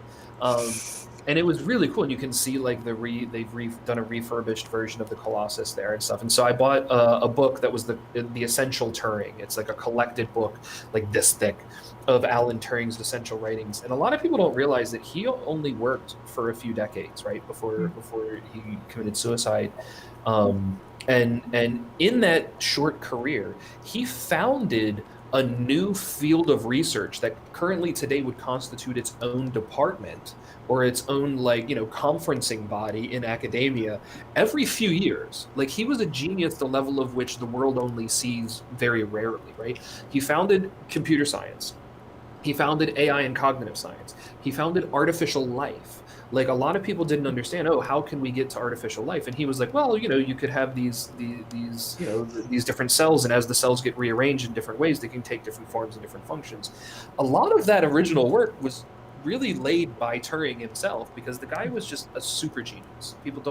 and it was really cool. And you can see like done a refurbished version of the Colossus there and stuff. And so I bought a book that was the Essential Turing. It's like a collected book, like this thick, of Alan Turing's essential writings. And a lot of people don't realize that he only worked for a few decades, right, before he committed suicide. And in that short career, he founded a new field of research that currently today would constitute its own department or its own conferencing body in academia every few years. Like, he was a genius, the level of which the world only sees very rarely, right? He founded computer science. He founded AI and cognitive science. He founded artificial life. Like, a lot of people didn't understand, how can we get to artificial life? And he was like, well, you could have these different cells, and as the cells get rearranged in different ways, they can take different forms and different functions. A lot of that original work was really laid by Turing himself, because the guy was just a super genius. People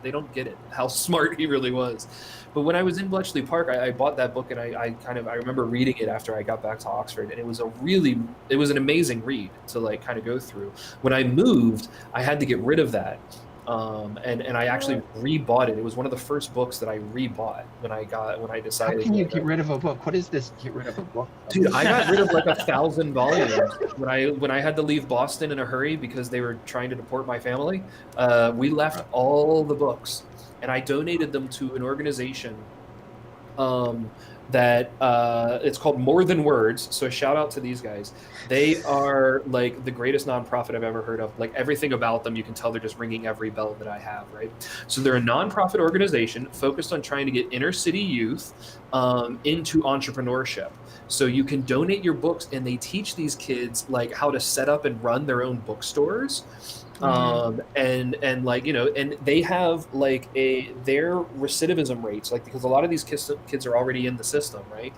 they don't get it, how smart he really was. But when I was in Bletchley Park, I bought that book, and I remember reading it after I got back to Oxford, and it was an amazing read to kind of go through. When I moved, I had to get rid of that. And I actually rebought it. It was one of the first books that I rebought when I decided. How can you get rid of a book? What is this? Get rid of a book? Dude, I got rid of like 1,000 volumes when I had to leave Boston in a hurry because they were trying to deport my family. We left all the books, and I donated them to an organization that it's called More Than Words. So shout out to these guys. They are like the greatest nonprofit I've ever heard of. Like, everything about them, you can tell they're just ringing every bell that I have, right? So they're a nonprofit organization focused on trying to get inner city youth into entrepreneurship. So you can donate your books, and they teach these kids like how to set up and run their own bookstores. And they have their recidivism rates, because a lot of these kids are already in the system, right?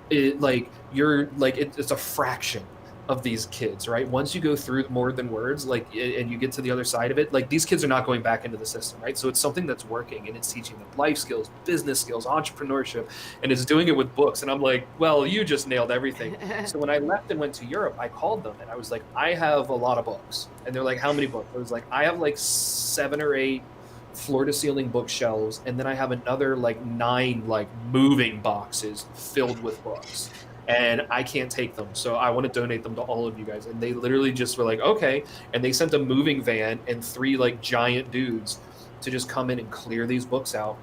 It's a fraction of these kids, right? Once you go through More Than Words, and you get to the other side of it, these kids are not going back into the system, right? So it's something that's working, and it's teaching them life skills, business skills, entrepreneurship, and it's doing it with books. And I'm like, well, you just nailed everything. So when I left and went to Europe, I called them and I was like, I have a lot of books. And they're like, how many books? I was like, I have 7 or 8 floor to ceiling bookshelves, and then I have another 9 moving boxes filled with books. And I can't take them, so I want to donate them to all of you guys. And they literally just were like, okay. And they sent a moving van and 3 giant dudes to just come in and clear these books out.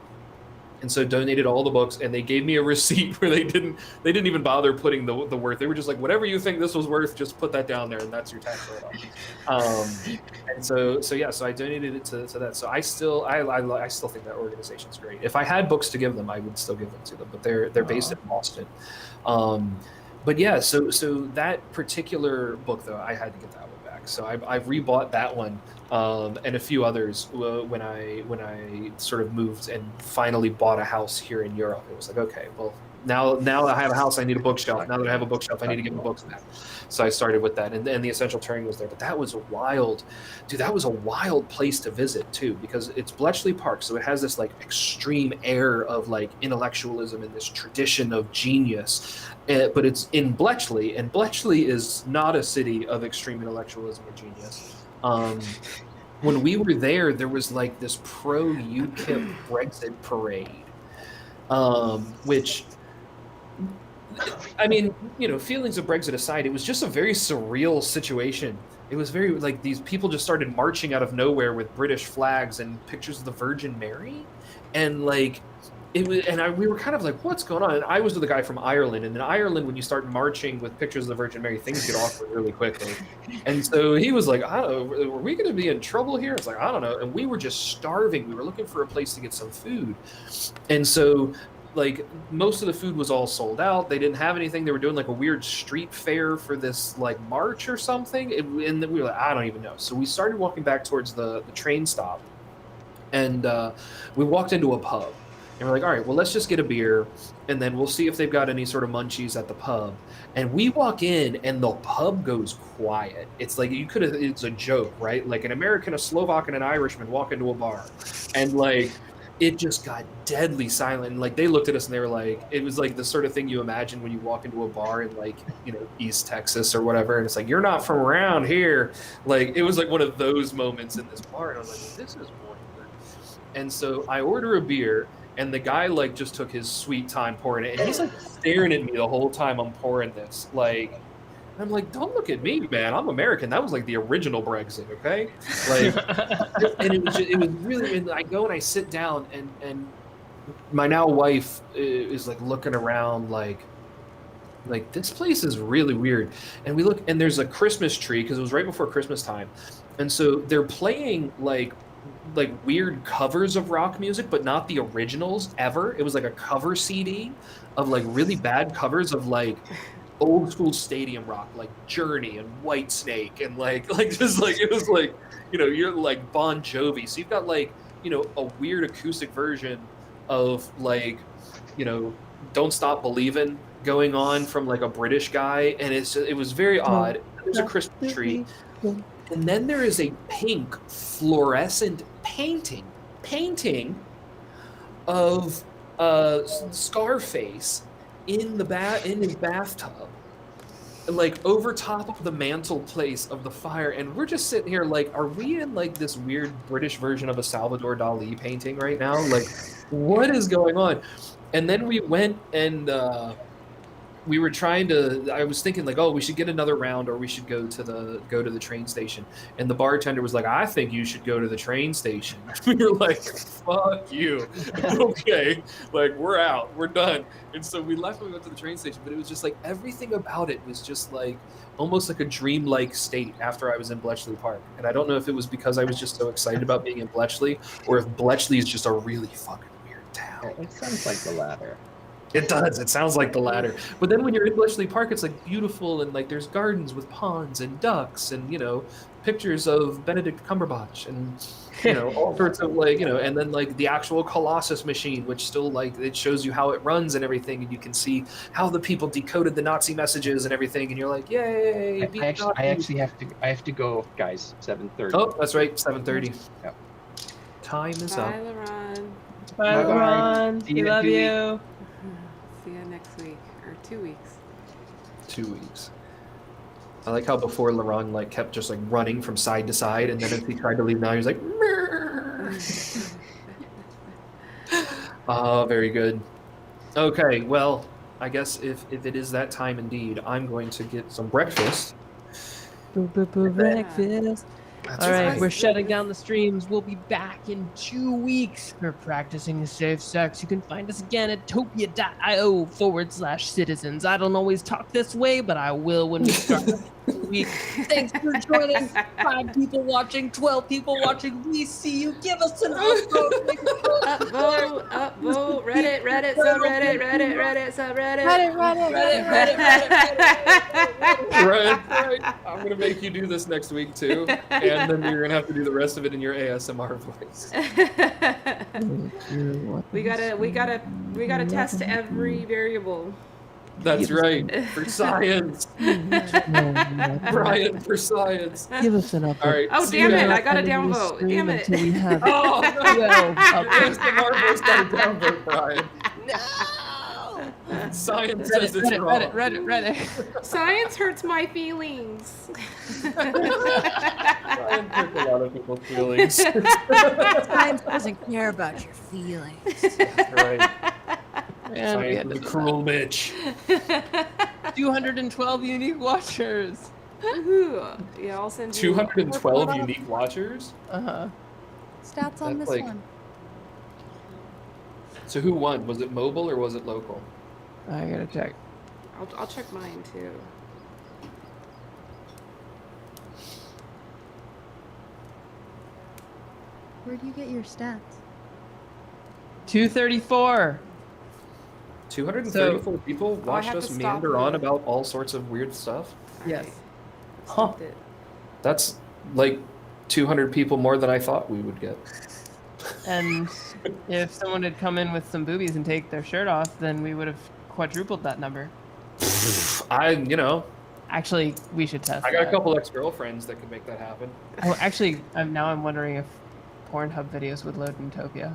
And so donated all the books, and they gave me a receipt where they didn't even bother putting the worth. They were just like, whatever you think this was worth, just put that down there, and that's your tax write-off. And so I donated it to that. So I still think that organization's great. If I had books to give them, I would still give them to them. But they're based in Boston. But yeah, so that particular book, though, I had to get that one back. So I've rebought that one and a few others when I sort of moved and finally bought a house here in Europe. It was like, okay, well, now I have a house, I need a bookshelf. Now that I have a bookshelf, I need to get my books back. So I started with that, and the Essential Turing was there. But that was a wild place to visit too, because it's Bletchley Park, so it has this extreme air of intellectualism and this tradition of genius. But it's in Bletchley, and Bletchley is not a city of extreme intellectualism or genius. When we were there was this pro-UKIP Brexit parade, which, I mean, feelings of Brexit aside, it was just a very surreal situation. It was very these people just started marching out of nowhere with British flags and pictures of the Virgin Mary, and it was, and we were kind of like, what's going on? And I was with a guy from Ireland, and in Ireland, when you start marching with pictures of the Virgin Mary, things get awkward really quickly. And so he was like, I don't know, were we going to be in trouble here? It's like, I don't know. And we were just starving. We were looking for a place to get some food. And so most of the food was all sold out. They didn't have anything. They were doing a weird street fair for this march or something. And then we were like, I don't even know. So we started walking back towards the train stop, and we walked into a pub. And we're like, all right, well, let's just get a beer, and then we'll see if they've got any sort of munchies at the pub. And we walk in, and the pub goes quiet. It's it's a joke, right? An American, a Slovak, and an Irishman walk into a bar. And it just got deadly silent. And like they looked at us and they were like, it was like the sort of thing you imagine when you walk into a bar in like, you know, East Texas or whatever. And it's like, you're not from around here. Like it was like one of those moments in this bar. And I was like, well, this is more weird. And so I order a beer and the guy like just took his sweet time pouring it. And he's like staring at me the whole time I'm pouring this. Like, I'm like, don't look at me, man. I'm American. That was like the original Brexit, okay? Like, and it was really. And I go and I sit down, and my now wife is like looking around, like this place is really weird. And we look, and there's a Christmas tree because it was right before Christmas time, and so they're playing like weird covers of rock music, but not the originals ever. It was like a cover CD of like really bad covers of like old school stadium rock, like Journey and Whitesnake, and like just like it was like, you know, you're like Bon Jovi. So you've got like, you know, a weird acoustic version of like, you know, Don't Stop Believin' going on from like a British guy, and it was very odd. There's a Christmas tree, and then there is a pink fluorescent painting of Scarface in his bathtub, like over top of the mantle place of the fire. And we're just sitting here like, are we in like this weird British version of a Salvador Dali painting right now? Like, what is going on? And then we went and we were trying to, I was thinking like, oh, we should get another round, or we should go to the train station. And the bartender was like, I think you should go to the train station. We were like, fuck you. Okay. Like, we're out. We're done. And so we left and we went to the train station, but it was just like, everything about it was just like, almost like a dreamlike state after I was in Bletchley Park. And I don't know if it was because I was just so excited about being in Bletchley, or if Bletchley is just a really fucking weird town. It sounds like the latter. It does. It sounds like the latter. But then when you're in Bletchley Park, it's like beautiful, and like there's gardens with ponds and ducks, and you know, pictures of Benedict Cumberbatch, and you know, all sorts of like, you know, and then like the actual Colossus machine, which still like it shows you how it runs and everything, and you can see how the people decoded the Nazi messages and everything, and you're like, yay! I actually have to go, guys. 7:30. Oh, that's right, 7:30. Yep. Time is Bye, up. Laron. Bye, Bye-bye. Laron. See We you in love 2 weeks. you. See you next week or 2 weeks. 2 weeks. I like how before Laron like kept just like running from side to side, and then as he tried to leave now, he was like, oh, very good. Okay, well, I guess if it is that time indeed, I'm going to get some breakfast. Breakfast. That's All right, right. we're shutting down the streams. We'll be back in 2 weeks for practicing safe sex. You can find us again at topia.io/citizens. I don't always talk this way, but I will when we start next week. Thanks for joining. 5 people watching, 12 people watching. We see you. Give us an upvote. Upvote, Reddit, subreddit, subreddit. Right. I'm gonna make you do this next week too, and then you're gonna have to do the rest of it in your ASMR voice. we gotta test every variable. That's right, for science. Brian, for science. Give us an upvote. All right. Oh, see damn you it, guys. I got a downvote. Damn it. Until we have Oh, no. 12 upvotes. ASMR voice got a downvote, Brian. Science says it's wrong. Reddit. Science hurts my feelings. Brian hurt a lot of people's feelings. Science doesn't care about your feelings. That's right. And we Science had is a cruel bitch. 212 unique watchers. Woohoo. Yeah, I'll send you. 212 unique watchers. Uh-huh. Stats on That's this like- one. So who won? Was it mobile or was it local? I gotta check. I'll check mine too. Where do you get your stats? 234. 234 people I watched have us to stop meander on it. about all sorts of weird stuff. Yes. Huh. Stopped it. That's like 200 people more than I thought we would get. And if someone had come in with some boobies and take their shirt off, then we would have quadrupled that number. Actually, we should test I got a that. couple ex-girlfriends that could make that happen. Oh, actually, now I'm wondering if Pornhub videos would load in Topia.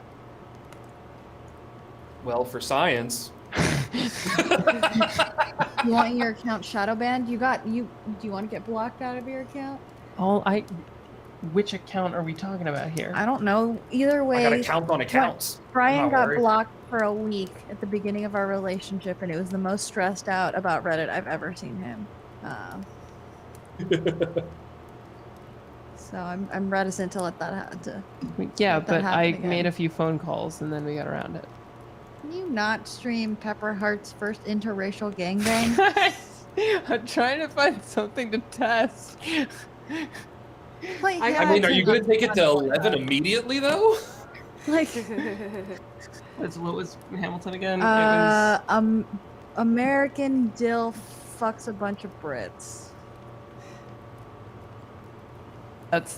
Well, for science. You want your account shadow banned? Do you want to get blocked out of your account? Which account are we talking about here? I don't know. Either way, I got to count on accounts. Brian I'm not got worried. blocked for a week at the beginning of our relationship, and it was the most stressed out about Reddit I've ever seen him. So I'm reticent to let that happen. Yeah, let that but happen I again. made a few phone calls and then we got around it. Can you not stream Pepper Heart's first interracial gangbang? I'm trying to find something to test. Like, I I mean, are you going to take it to God. 11 immediately, though? Like, What was Hamilton again? It was American Dill fucks a bunch of Brits. that's